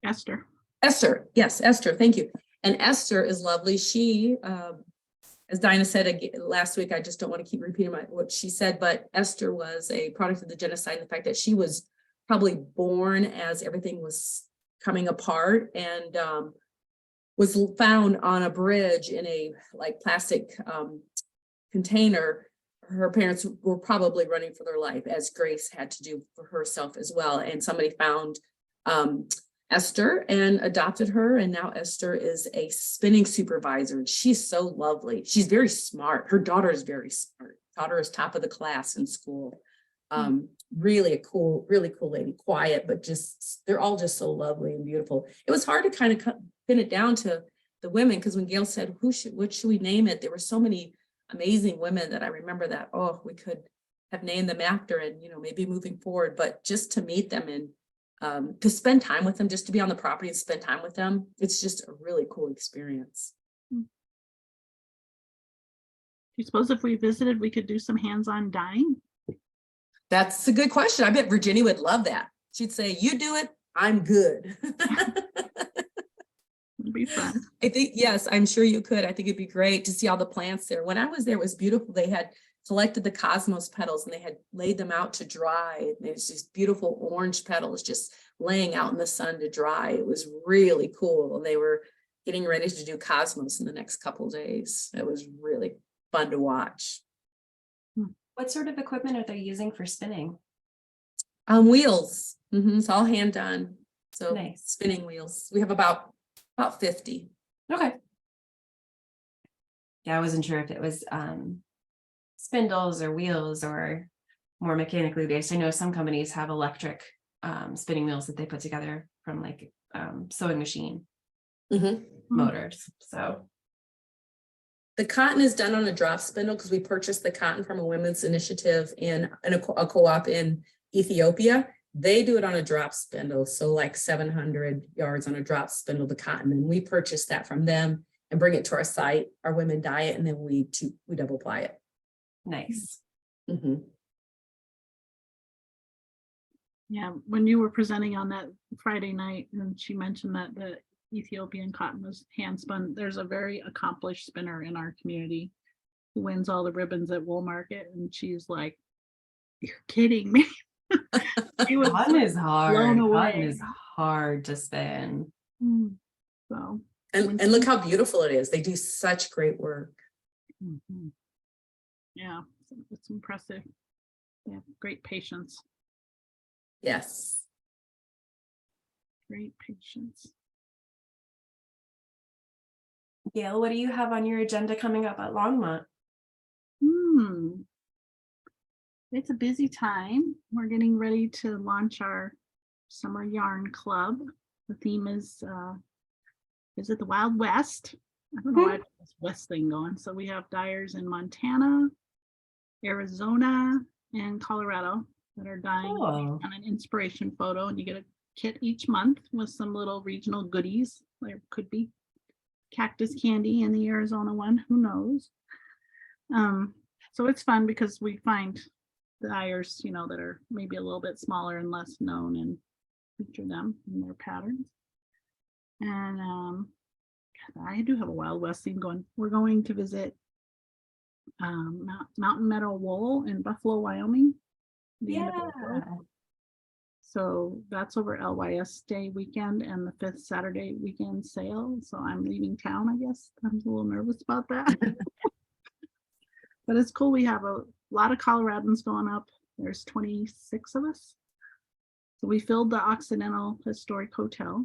Esther. Esther, yes, Esther, thank you. And Esther is lovely. She, as Dinah said last week, I just don't want to keep repeating what she said, but Esther was a product of the genocide, and the fact that she was probably born as everything was coming apart, and was found on a bridge in a plastic container. Her parents were probably running for their life, as Grace had to do for herself as well. And somebody found Esther and adopted her. And now Esther is a spinning supervisor. She's so lovely. She's very smart. Her daughter is very smart. Daughter is top of the class in school. Really cool lady, quiet, but they're all just so lovely and beautiful. It was hard to kind of pin it down to the women, because when Gail said, what should we name it? There were so many amazing women that I remember that, we could have named them after, and, maybe moving forward, but just to meet them and to spend time with them, just to be on the property and spend time with them. It's just a really cool experience. Do you suppose if we visited, we could do some hands-on dyeing? That's a good question. I bet Virginia would love that. She'd say, you do it, I'm good. It'd be fun. I think, yes, I'm sure you could. I think it'd be great to see all the plants there. When I was there, it was beautiful. They had collected the cosmos petals and they had laid them out to dry. There's these beautiful orange petals just laying out in the sun to dry. It was really cool. They were getting ready to do cosmos in the next couple of days. It was really fun to watch. What sort of equipment are they using for spinning? Wheels. It's all hand done. So Nice. Spinning wheels. We have about 50. Okay. Yeah, I wasn't sure if it was spindles or wheels or more mechanically based. I know some companies have electric spinning wheels that they put together from like sewing machine Mhm. motors. So The cotton is done on a drop spindle because we purchased the cotton from a women's initiative in a co-op in Ethiopia. They do it on a drop spindle, so like 700 yards on a drop spindle, the cotton, and we purchased that from them and bring it to our site. Our women dye it, and then we double ply it. nice. Mhm. Yeah, when you were presenting on that Friday night, and she mentioned that the Ethiopian cotton was hand spun, there's a very accomplished spinner in our community who wins all the ribbons at Wool Market, and she's like, "You're kidding me." She was Cotton is hard. blown Cotton away. is hard to spin. So, And look how beautiful it is. They do such great work. mhm. Yeah, it's impressive. They have great patience, Yes. great patience. Gail, what do you have on your agenda coming up at Longmont? It's a busy time. We're getting ready to launch our summer yarn club. The theme is it the Wild West? I don't know why I got this West thing going. So we have dyers in Montana, Arizona, and Colorado that are dyeing Cool. on an inspiration photo, and you get a kit each month with some little regional goodies. There could be cactus candy in the Arizona one, who knows? So it's fun because we find dyers, that are maybe a little bit smaller and less known, and feature them in their patterns. And I do have a Wild West theme going. We're going to visit Mountain Meadow Wool in Buffalo, Wyoming. the end of Yeah. April. So that's over LYS Day weekend and the 5th Saturday weekend sale. So I'm leaving town, I guess. I'm a little nervous about that. But it's cool. We have a lot of Coloradans going up. There's 26 of us. So we filled the Occidental Historic Hotel,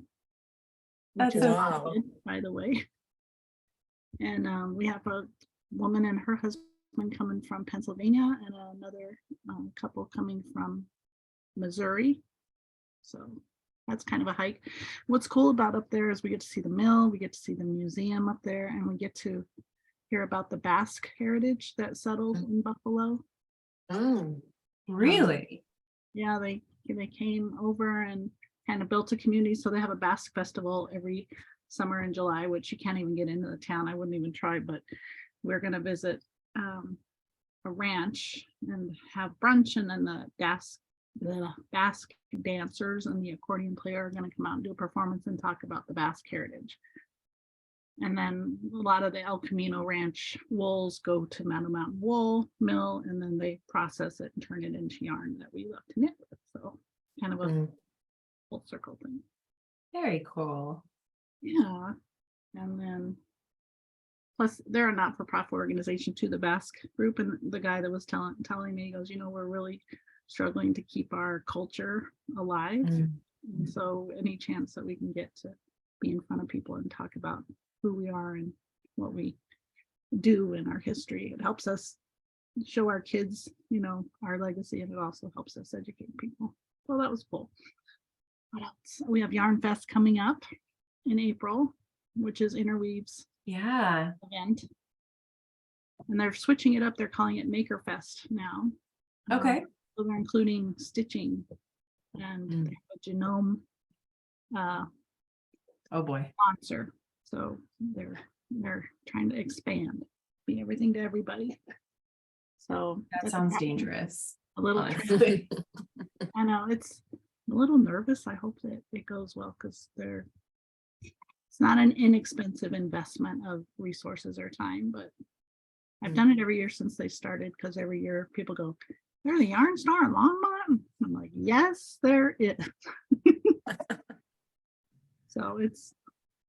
which That's is so Wow. haunted, by the way. And we have a woman and her husband coming from Pennsylvania and another couple coming from Missouri. So that's kind of a hike. What's cool about up there is we get to see the mill, we get to see the museum up there, and we get to hear about the Basque heritage that settled in Buffalo. Mm. Really? Yeah, they came over and kind of built a community. So they have a Basque festival every summer in July, which you can't even get into the town. I wouldn't even try, but we're going to visit a ranch and have brunch, and then the Basque dancers and the accordion player are going to come out and do a performance and talk about the Basque heritage. And then a lot of the El Camino Ranch wools go to Mountain Wool Mill, and then they process it and turn it into yarn that we love to knit with. So kind of a Mm. full circle thing. Very cool. Yeah. And then plus they're a not-for-profit organization too, the Basque group. And the guy that was telling me, he goes, we're really struggling to keep our culture alive. Mm. And so any chance that we can get to be in front of people and talk about who we are and what we do in our history, it helps us show our kids, our legacy, and it also helps us educate people. So that was cool. What else? We have Yarn Fest coming up in April, which is Interweave's Yeah. event. And they're switching it up. They're calling it Maker Fest now. Okay. So they're including stitching and Mm. they have a genome Oh boy. sponsor. So they're trying to expand, be everything to everybody. So That that's sounds dangerous. a little honestly. I know it's a little nervous. I hope that it goes well because it's not an inexpensive investment of resources or time, but I've done it every year since they started, because every year people go, "They're the yarn store in Longmont." I'm like, yes, there is. So it's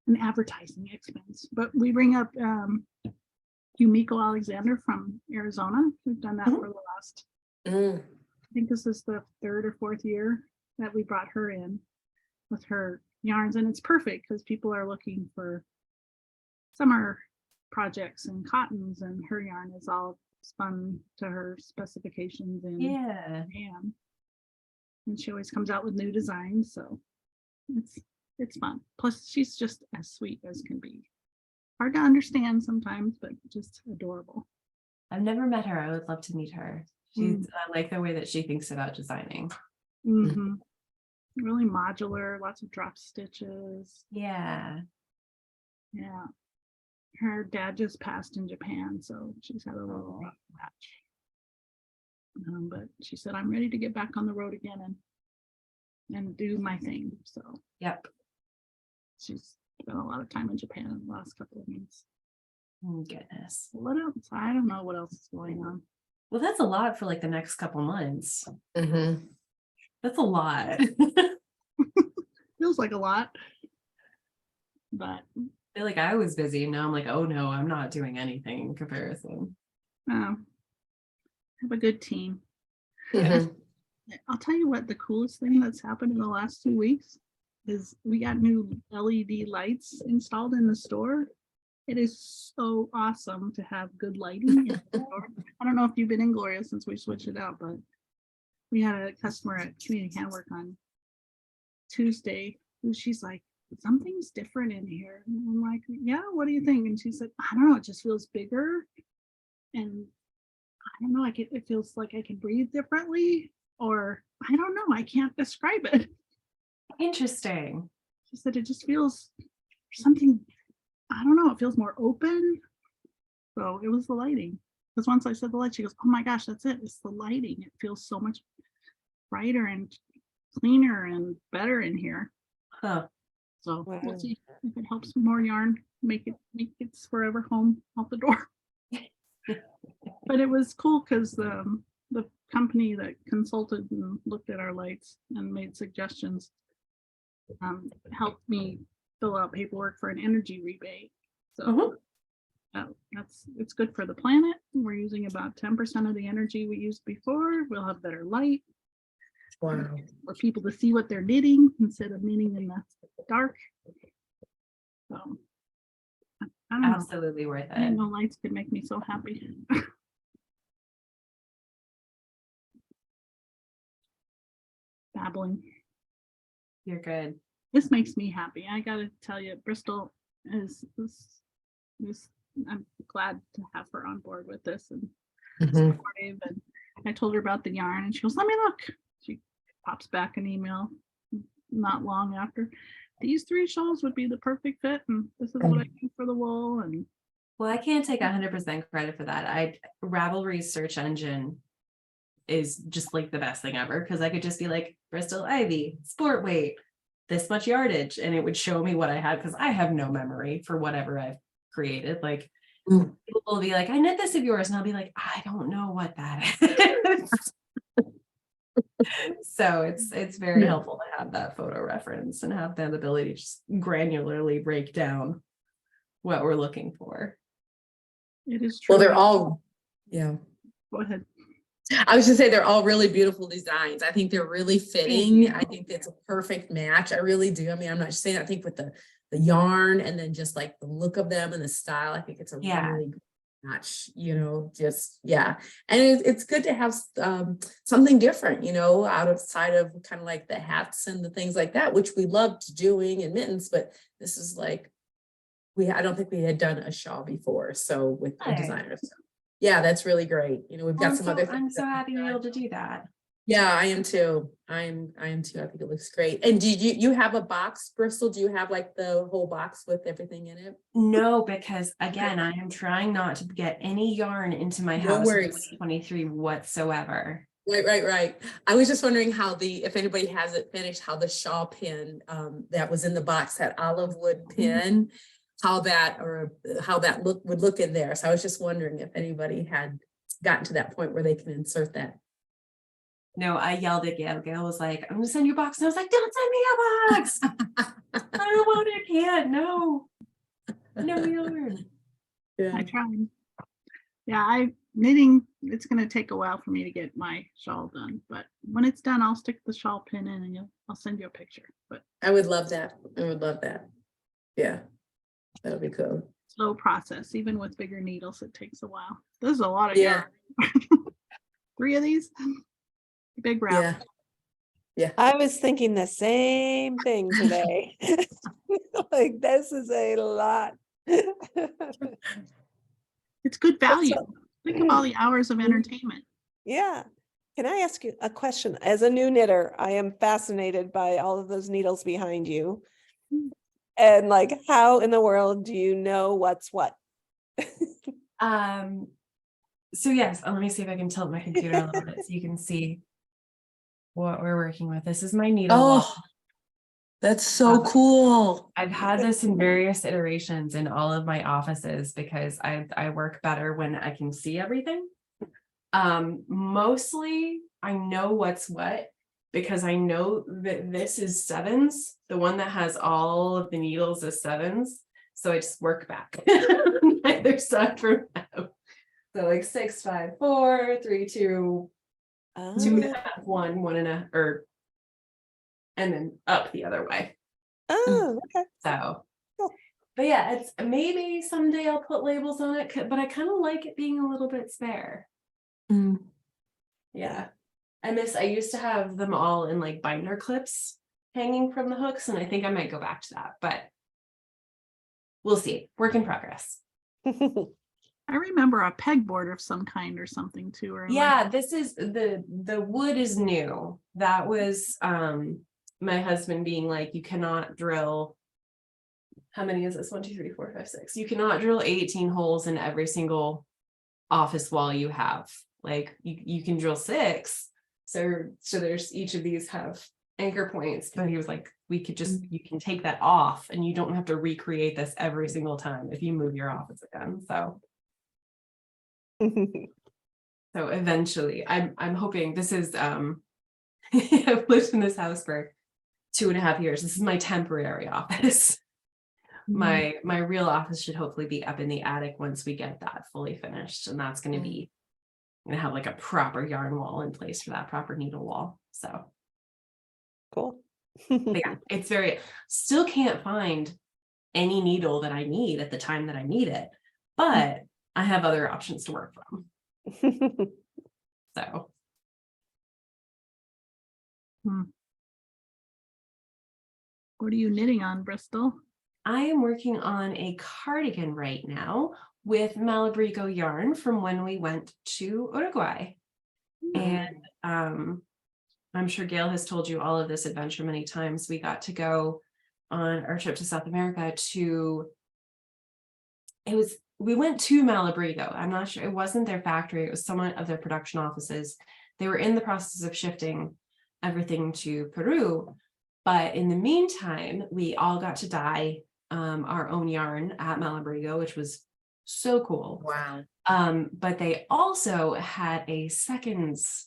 an advertising expense, but we bring up Yumiko Alexander from Arizona. We've done that for the last, Mm. I think this is the 3rd or 4th year that we brought her in with her yarns, and it's perfect because people are looking for summer projects and cottons, and her yarn is all spun to her specifications in Yeah. Japan. And she always comes out with new designs, so it's fun. Plus, she's just as sweet as can be. Hard to understand sometimes, but just adorable. I've never met her. I would love to meet her. I like the way that she thinks about designing. Mm-hmm. Really modular, lots of drop stitches. Yeah. Yeah. Her dad just passed in Japan, so she's had a little rough patch. But she said, I'm ready to get back on the road again and do my thing. So Yep. she's spent a lot of time in Japan in the last couple of months. Oh, goodness. What else? I don't know what else is going on. Well, that's a lot for like the next couple months. Mhm. That's a lot. Feels like a lot. But I feel like I was busy. Now I'm like, oh no, I'm not doing anything in comparison. have a good team. Mhm. I'll tell you what, the coolest thing that's happened in the last 2 weeks is we got new LED lights installed in the store. It is so awesome to have good lighting in the store. I don't know if you've been in Gloria since we switched it out, but we had a customer at Community Handwork on Tuesday who she's like, something's different in here. And I'm like, yeah, what do you think? And she said, I don't know, it just feels bigger. And I don't know, it feels like I can breathe differently, or I don't know, I can't describe it. Interesting. She said it just feels something, I don't know, it feels more open. So it was the lighting. Because once I said the light, she goes, oh my gosh, that's it. It's the lighting. It feels so much brighter and cleaner and better in here. Huh. So Wow. we'll see if it helps more yarn, make its forever home out the door. But it was cool because the company that consulted and looked at our lights and made suggestions helped me fill out paperwork for an energy rebate. So it's good for the planet. We're using about 10% of the energy we used before. We'll have better light. Wow. For people to see what they're knitting instead of knitting in the dark. So I don't know. Absolutely worth I didn't it. know lights could make me so happy. Babbling. You're good. This makes me happy. I gotta tell you, Bristol is I'm glad to have her on board with this and Mhm. supportive. And I told her about the yarn and she goes, let me look. She pops back an email not long after. These 3 shawls would be the perfect fit, and this is what I do for the wool. And Well, I can't take 100% credit for that. Ravelry's search engine is just like the best thing ever, because I could just be like Bristol Ivy, sport weight, this much yardage, and it would show me what I had, because I have no memory for whatever I've created. Like people will be like, I knit this of yours, and I'll be like, I don't know what that is. So it's very helpful to have that photo reference and have that ability to just granularly break down what we're looking for. it is true. Well, they're all, yeah. Go ahead. I was just say they're all really beautiful designs. I think they're really fitting. you. I think it's a perfect match. I really do. I mean, I'm not just saying that. I think with the yarn and then just like the look of them and the style, I think it's a really good match, just, yeah. And it's good to have something different, outside of kind of like the hats and the things like that, which we loved doing in mittens, but this is like, I don't think we had done a shawl before. So with the designers. So, yeah, that's really great. We've got some other things. I'm so happy to be able to do that. Yeah, I am too. I am too. I think it looks great. And did you have a box, Bristol? Do you have like the whole box with everything in it? No, because again, I am trying not to get any yarn into my No house in worries. 2023 whatsoever. Right. I was just wondering how if anybody has it finished, how the shawl pin that was in the box, that olive wood pin, how that would look in there. So I was just wondering if anybody had gotten to that point where they can insert that. No, I yelled at Gail. Gail was like, I'm gonna send you a box. And I was like, don't send me a box. I don't want it. Can't. No yarn. Yeah. I tried. Yeah, knitting, it's going to take a while for me to get my shawl done, but when it's done, I'll stick the shawl pin in and I'll send you a picture. But I would love that. Yeah, that would be cool. slow process. Even with bigger needles, it takes a while. This is a lot of Yeah. yarn. 3 of these, big wrap. I was thinking the same thing today. Like, this is a lot. It's good value. So- Think of all the hours of entertainment. Yeah. Can I ask you a question? As a new knitter, I am fascinated by all of those needles behind you. And like, how in the world do you know what's what? So yes, let me see if I can tilt my computer a little bit so you can see what we're working with. This is my needle wall. Oh, that's so cool. I've had this in various iterations in all of my offices because I work better when I can see everything. Mostly I know what's what because I know that this is 7s. The one that has all of the needles is 7s. So I just work back either side from now. So like 6, 5, 4, 3, 2, 2 and a half, 1, 1.5, or and then up the other way. Oh, okay. So, Cool. but yeah, it's maybe someday I'll put labels on it, but I kind of like it being a little bit spare. Yeah. I used to have them all in like binder clips hanging from the hooks, and I think I might go back to that, but we'll see. Work in progress. I remember a pegboard of some kind or something too. Or Yeah, this is the wood is new. That was my husband being like, you cannot drill. How many is this? 1, 2, 3, 4, 5, 6. You cannot drill 18 holes in every single office wall you have. Like you can drill 6. So there's each of these have anchor points. But he was like, we could just, you can take that off and you don't have to recreate this every single time if you move your office again. So eventually I'm hoping this is I've lived in this house for 2.5 years. This is my temporary office. My real office should hopefully be up in the attic once we get that fully finished, and that's going to be gonna have like a proper yarn wall in place for that, proper needle wall. So Cool. but yeah, it's very, still can't find any needle that I need at the time that I need it, but I have other options to work from. So what are you knitting on, Bristol? I am working on a cardigan right now with Malabrigo yarn from when we went to Uruguay. And I'm sure Gail has told you all of this adventure many times. We got to go on our trip to South America we went to Malabrigo. I'm not sure, it wasn't their factory, it was someone of their production offices. They were in the process of shifting everything to Peru. But in the meantime, we all got to dye our own yarn at Malabrigo, which was so cool. Wow. But they also had a seconds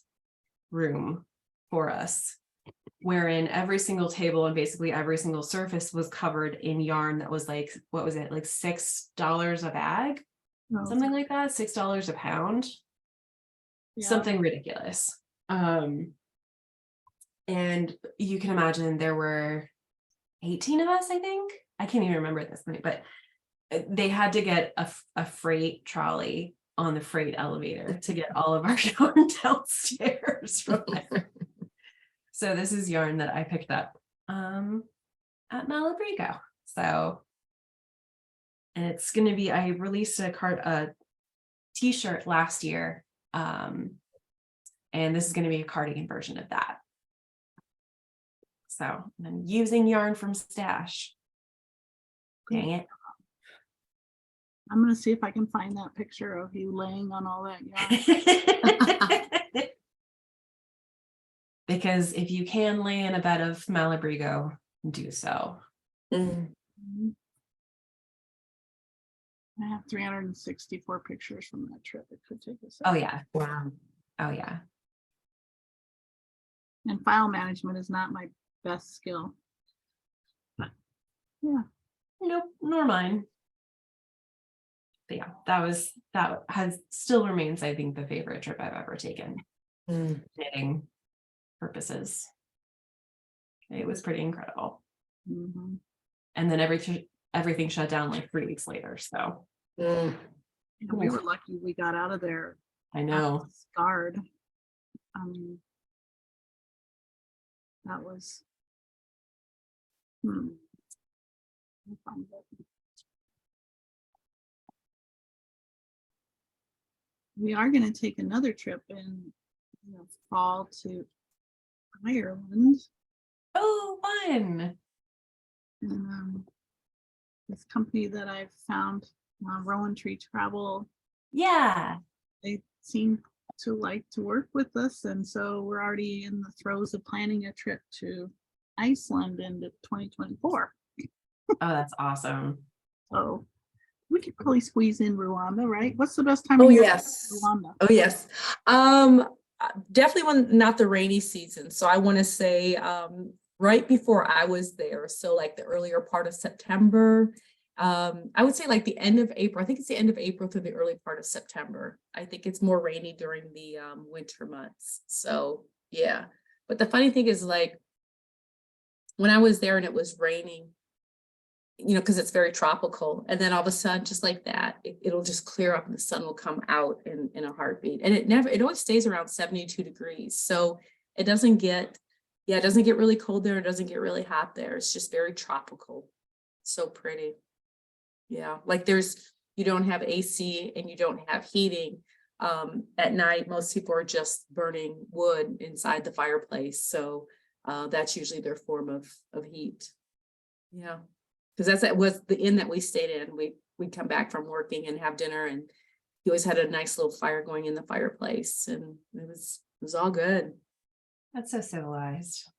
room for us, wherein every single table and basically every single surface was covered in yarn that was like, what was it, like $6 a bag? Oh, Something like that, $6 a pound, yeah. something ridiculous. And you can imagine there were 18 of us, I think. I can't even remember at this point, but they had to get a freight trolley on the freight elevator to get all of our yarn downstairs from there. So this is yarn that I picked up at Malabrigo. So, and it's going to be, I released a t-shirt last year. And this is going to be a cardigan version of that. So I'm using yarn from Stash. Dang it. I'm gonna see if I can find that picture of you laying on all that yarn. Because if you can lay in a bed of Malabrigo, do so. I have 364 pictures from that trip. It could take us. Oh yeah. Wow. Oh yeah. And file management is not my best skill. But yeah. Nope, nor mine. But yeah, that has still remains, I think, the favorite trip I've ever taken. Knitting purposes. It was pretty incredible. Mhm. And then every everything shut down like 3 weeks later. So Mm. You know, we were lucky we got out of there I know. scarred. That was. I'll find it. We are going to take another trip in the fall to Ireland. Oh, fun. And this company that I've found, Rowan Tree Travel, Yeah. they seem to like to work with us. And so we're already in the throes of planning a trip to Iceland in 2024. Oh, that's awesome. So we could probably squeeze in Rwanda, right? What's the best time Oh of year yes. for Rwanda? Oh yes. Definitely not the rainy season. So I want to say right before I was there. So like the earlier part of September. I would say like the end of April. I think it's the end of April through the early part of September. I think it's more rainy during the winter months. So yeah. But the funny thing is, like, when I was there and it was raining, you know, because it's very tropical, and then all of a sudden, just like that, it'll just clear up and the sun will come out in a heartbeat. And it always stays around 72 degrees. So it doesn't get really cold there. It doesn't get really hot there. It's just very tropical. So pretty. Yeah, like you don't have AC and you don't have heating. At night, most people are just burning wood inside the fireplace. So that's usually their form of heat. Yeah. Because that was the inn that we stayed in. We'd come back from working and have dinner, and he always had a nice little fire going in the fireplace, and it was all good. That's so civilized.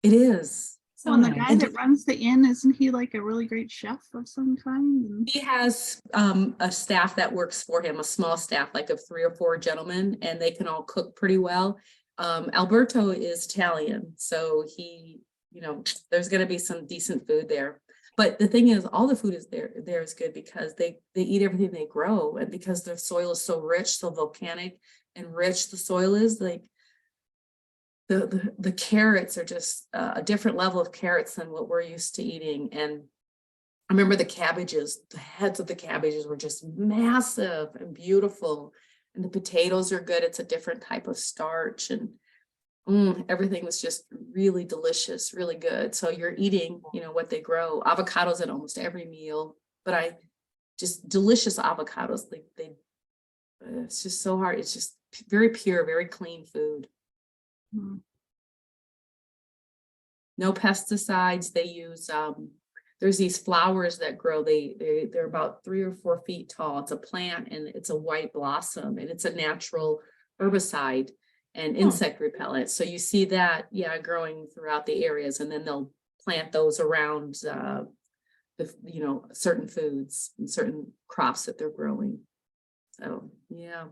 It is. So And the nice. guy that runs the inn, isn't he like a really great chef of some kind? And He has a staff that works for him, a small staff, like of 3 or 4 gentlemen, and they can all cook pretty well. Alberto is Italian, so he, you know, there's going to be some decent food there. But the thing is, all the food is there is good because they eat everything they grow, and because the soil is so rich, so volcanic and rich the soil is, like the carrots are just a different level of carrots than what we're used to eating. And I remember the cabbages, the heads of the cabbages were just massive and beautiful, and the potatoes are good. It's a different type of starch, and everything was just really delicious, really good. So you're eating, you know, what they grow. Avocados at almost every meal, but just delicious avocados. It's just so hard. It's just very pure, very clean food. No pesticides. They use there's these flowers that grow. They're about 3 or 4 feet tall. It's a plant and it's a white blossom, and it's a natural herbicide and insect repellent. So you see that, growing throughout the areas, and then they'll plant those around certain foods and certain crops that they're growing. So yeah,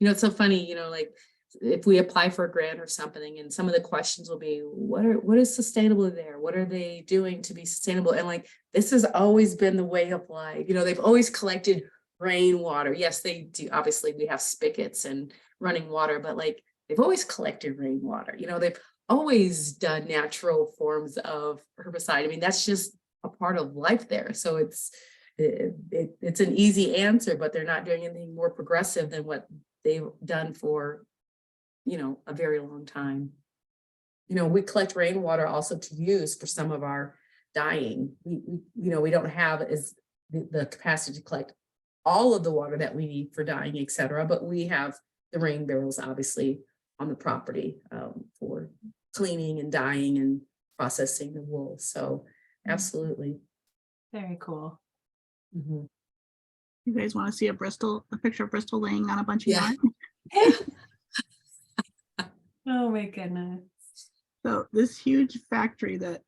it's so funny, like if we apply for a grant or something, and some of the questions will be, what is sustainable there? What are they doing to be sustainable? And like, this has always been the way of life. They've always collected rainwater. Yes, they do. Obviously we have spigots and running water, but like, they've always collected rainwater. They've always done natural forms of herbicide. I mean, that's just a part of life there. So it's an easy answer, but they're not doing anything more progressive than what they've done for, a very long time. We collect rainwater also to use for some of our dyeing. We don't have the capacity to collect all of the water that we need for dyeing, et cetera, but we have the rain barrels, obviously, on the property for cleaning and dyeing and processing the wool. So absolutely. Very cool. Mm-hmm. You guys want to see a picture of Bristol laying on a bunch of yarn? Oh my goodness. So this huge factory that,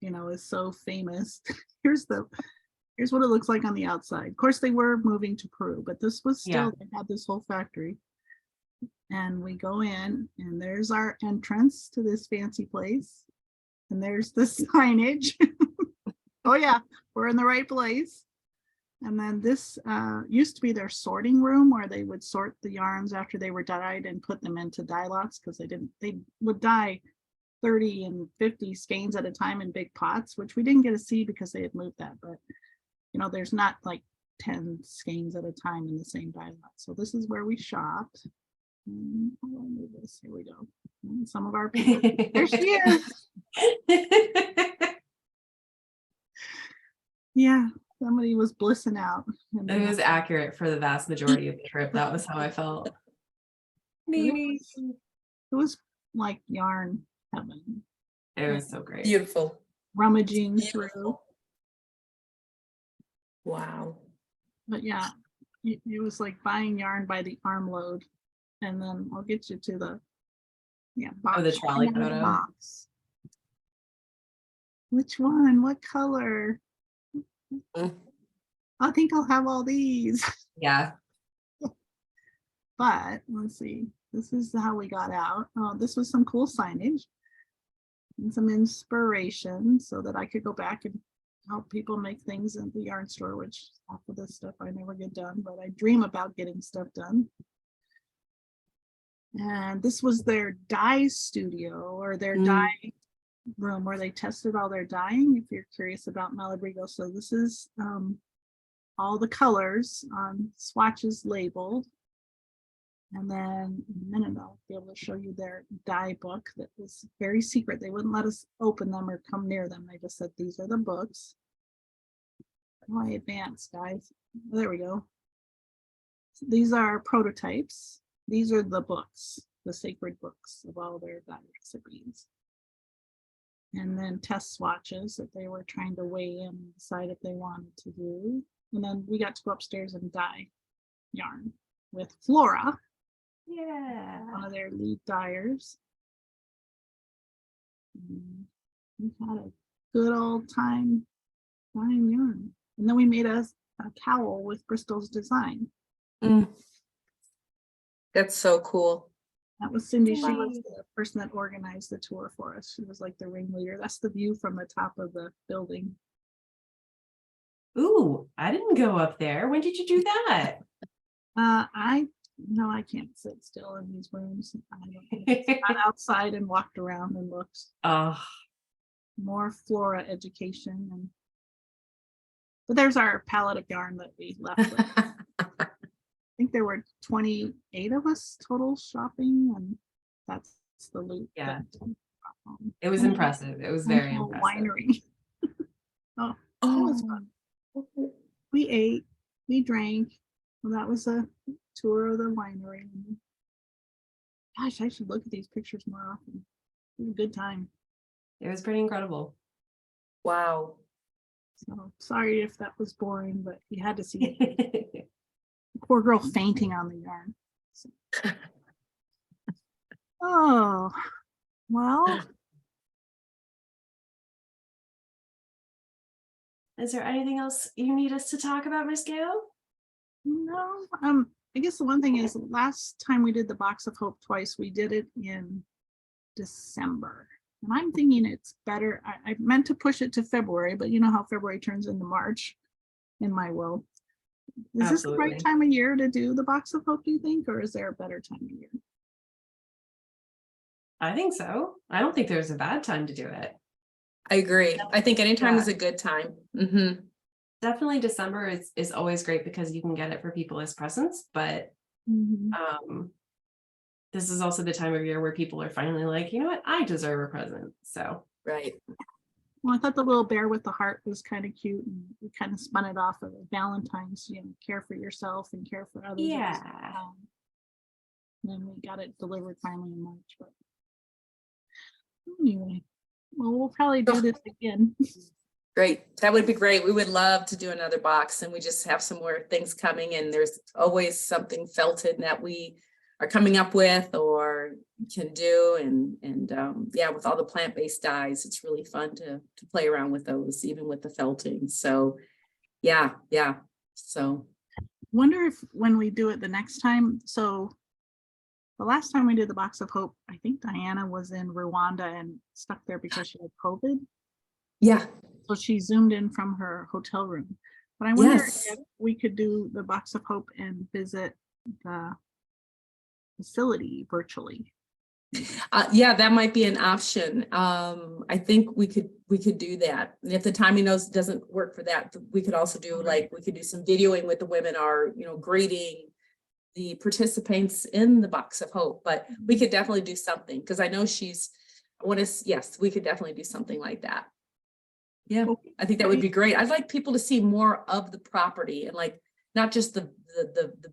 is so famous. Here's what it looks like on the outside. Of course, they were moving to Peru, but this was still, they had this whole factory. And we go in, and there's our entrance to this fancy place. And there's the signage. Oh yeah, we're in the right place. And then this used to be their sorting room, where they would sort the yarns after they were dyed and put them into dye lots, because they would dye 30 and 50 skeins at a time in big pots, which we didn't get to see because they had moved that. But there's not like 10 skeins at a time in the same dye lot. So this is where we shopped. How do I move this? Here we go. And some of our people. There she is. Yeah, somebody was blissing out. It was accurate for the vast majority of the trip. That was how I felt. It was like yarn heaven. It was so great. Beautiful. Rummaging through. Beautiful. Wow. But yeah, it was like buying yarn by the armload. And then I'll get you to the box. Oh, the trolley And then the photo. box. Which one? What color? Mm. I think I'll have all these. Yeah. But let's see. This is how we got out. Oh, this was some cool signage and some inspiration so that I could go back and help people make things in the yarn store, which half of this stuff I never get done, but I dream about getting stuff done. And this was their dye studio or their dye room where they tested all their dyeing, if you're curious about Malabrigo. So this is all the colors on swatches labeled. And then in a minute, I'll be able to show you their dye book that was very secret. They wouldn't let us open them or come near them. They just said, these are the books. Oh, I advanced, guys. There we go. These are prototypes. These are the books, the sacred books of all their dye recipes. And then test swatches that they were trying to weigh in and decide if they wanted to do. And then we got to go upstairs and dye yarn with Flora, one of their lead dyers. And we had a good old time dyeing yarn. And then we made a cowl with Bristol's design. That's so cool. That was Cindy. She was the person that organized the tour for us. She was like the ringleader. That's the view from the top of the building. Ooh, I didn't go up there. When did you do that? I can't sit still in these rooms. I got outside and walked around and looked. More Flora education. But there's our palette of yarn that we left with. I think there were 28 of us total shopping, and that's the loot. Yeah. that, It was impressive. It was very impressive. Winery. It was fun. We ate, we drank. Well, that was a tour of the winery. Gosh, I should look at these pictures more often. It was a good time. It was pretty incredible. Wow. So sorry if that was boring, but you had to see it. Poor girl fainting on the yarn. So. Oh, well. Is there anything else you need us to talk about, Miss Gail? No, I guess the one thing is last time we did the Box of Hope twice, we did it in December. And I'm thinking it's better. I meant to push it to February, but you know how February turns into March in my world. Is this the right time of year to do the Box of Hope, do you think, or is there a better time of year? I think so. I don't think there's a bad time to do it. I agree. I think anytime is a good time. Definitely December is always great because you can get it for people as presents, but this is also the time of year where people are finally like, you know what, I deserve a present. So right. Well, I thought the little bear with the heart was kind of cute, and we kind of spun it off of Valentine's, care for yourself and care for others. Yeah. Then we got it delivered finally in March. But anyway, well, we'll probably do this again. Great. That would be great. We would love to do another box, and we just have some more things coming, and there's always something felted that we are coming up with or can do. And yeah, with all the plant-based dyes, it's really fun to play around with those, even with the felting. So yeah. So wonder if when we do it the next time, so the last time we did the Box of Hope, I think Diana was in Rwanda and stuck there because she had COVID. Yeah. So she zoomed in from her hotel room. But I wonder if we could do the Box of Hope and visit the facility virtually. Yeah, that might be an option. I think we could do that. And if the timing doesn't work for that, we could also do we could do some videoing with the women greeting the participants in the Box of Hope, but we could definitely do something because I know yes, we could definitely do something like that. Yeah, I think that would be great. I'd like people to see more of the property and not just the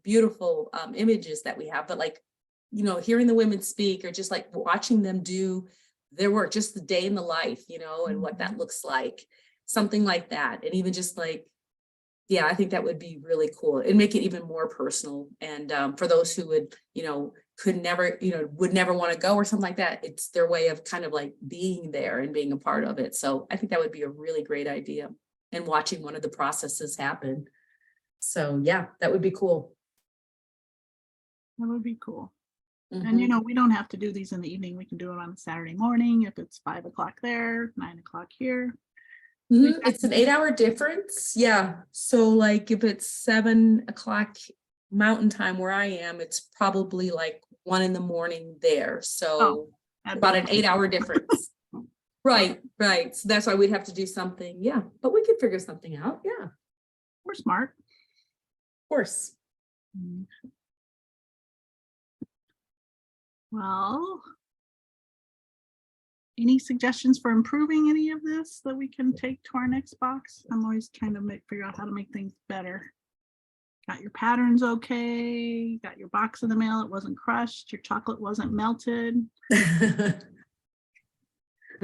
beautiful images that we have, but hearing the women speak or just watching them do their work, just the day in the life, and what that looks like, something like that. And even just yeah, I think that would be really cool and make it even more personal. And for those who would, would never want to go or something like that, it's their way of kind of being there and being a part of it. So I think that would be a really great idea, and watching one of the processes happen. So yeah, that would be cool. That would be cool. Mhm. And we don't have to do these in the evening. We can do it on Saturday morning if it's 5 o'clock there, 9 o'clock here. It's an 8-hour difference. Yeah. So if it's 7 o'clock Mountain Time where I am, it's probably 1 in the morning there. So about an 8-hour difference. Right. So that's why we'd have to do something. Yeah. But we could figure something out. Yeah. Of We're smart. course. Well, any suggestions for improving any of this that we can take to our next box? I'm always trying to figure out how to make things better. Got your patterns okay, got your box in the mail, it wasn't crushed, your chocolate wasn't melted. The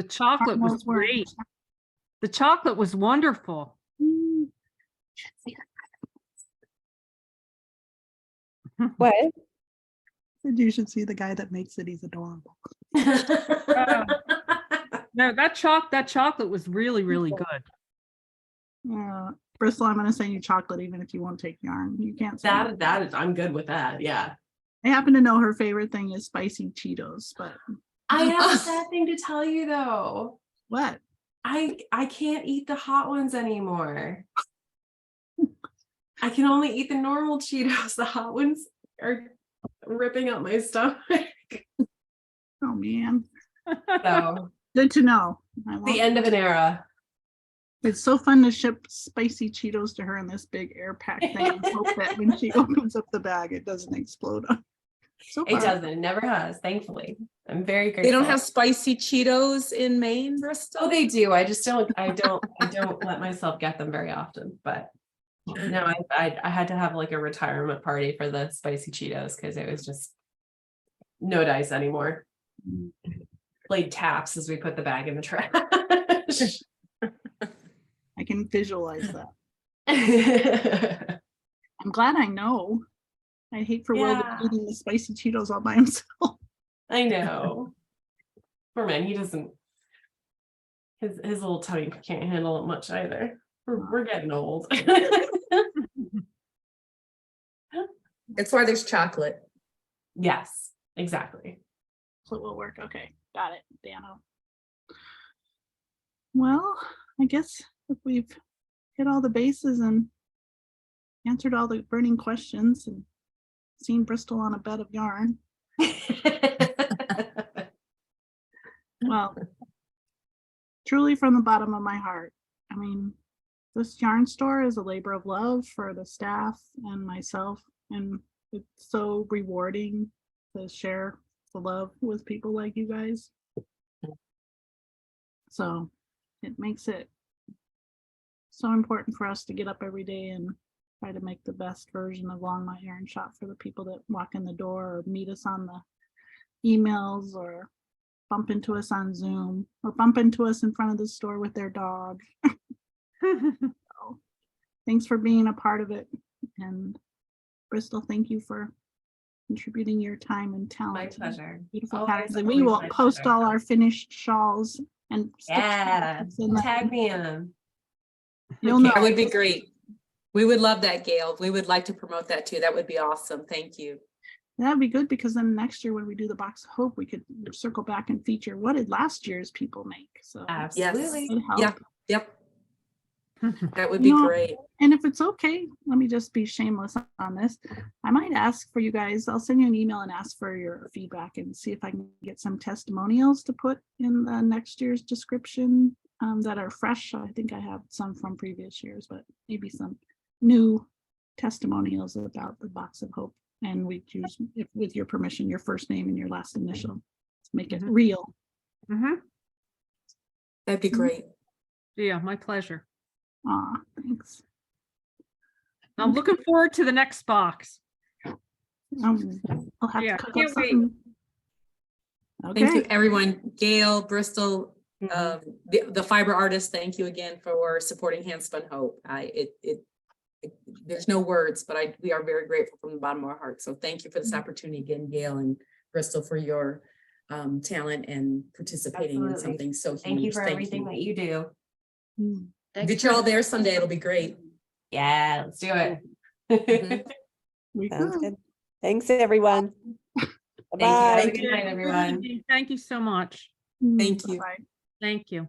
chocolate was Caramels weren't- great. The chocolate was wonderful. What? Said you should see the guy that makes it, he's adorable. No, that chocolate was really, really good. Bristol, I'm gonna send you chocolate even if you won't take yarn. You can't say no. That is, I'm good with that. Yeah. I happen to know her favorite thing is spicy Cheetos, but I have a sad thing to tell you though. what? I can't eat the hot ones anymore. I can only eat the normal Cheetos. The hot ones are ripping up my stomach. Oh man. So Good to know. the end of an era. It's so fun to ship spicy Cheetos to her in this big air pack thing and hope that when she opens up the bag, it doesn't explode. So It far. doesn't. It never has. Thankfully, I'm very grateful. They don't have spicy Cheetos in Maine, Bristol? Oh, they do. I just don't. I don't let myself get them very often. But no, I had to have a retirement party for the spicy Cheetos because it was just no dice anymore. Played taps as we put the bag in the trash. I can visualize that. I'm glad I know. I hate for Will to Yeah. be eating the spicy Cheetos all by himself. I know. Poor man, he doesn't. His little tummy can't handle it much either. We're getting old. That's why there's chocolate. Yes, exactly. So it will work. Okay, got it, Dano. Well, I guess if we've hit all the bases and answered all the burning questions and seen Bristol on a bed of yarn, well, truly from the bottom of my heart, I mean, this yarn store is a labor of love for the staff and myself, and it's so rewarding to share the love with people like you guys. So it makes it so important for us to get up every day and try to make the best version of Longmont Yarn Shop for the people that walk in the door or meet us on the emails or bump into us on Zoom or bump into us in front of the store with their dog. So, thanks for being a part of it. And Bristol, thank you for contributing your time and talent. My to pleasure. Beautiful Always, patterns. And we always will my post pleasure. all our finished shawls and Yeah, in the- tag me in them. You'll know. That would be great. We would love that, Gail. We would like to promote that too. That would be awesome. Thank you. That'd be good because then next year when we do the Box of Hope, we could circle back and feature what did last year's people make. So Absolutely. it'd help. Yep. That would be No. great. And if it's okay, let me just be shameless on this. I might ask for you guys, I'll send you an email and ask for your feedback and see if I can get some testimonials to put in the next year's description that are fresh. I think I have some from previous years, but maybe some new testimonials about the Box of Hope. And we choose, if with your permission, your first name and your last initial to make it real. Mhm. That'd be great. Yeah, my pleasure. Aw, thanks. I'm looking forward to the next box. I'll have Yeah, to cook up can't wait. something. Thank you, Okay, everyone. Gail, Bristol, Mhm. the fiber artists, thank you again for supporting Handspun Hope. There's no words, but we are very grateful from the bottom of our hearts. So thank you for this opportunity again, Gail and Bristol, for your talent and participating in Absolutely. something so huge. Thank you for everything that you do. Thanks Get you for- all there someday. It'll be great. Yeah, let's do it. Mhm. we Sounds could. good. Thanks, everyone. Thank you. Have a Bye. good night, everyone. Thank you so much. Thank you. Bye-bye. Thank you.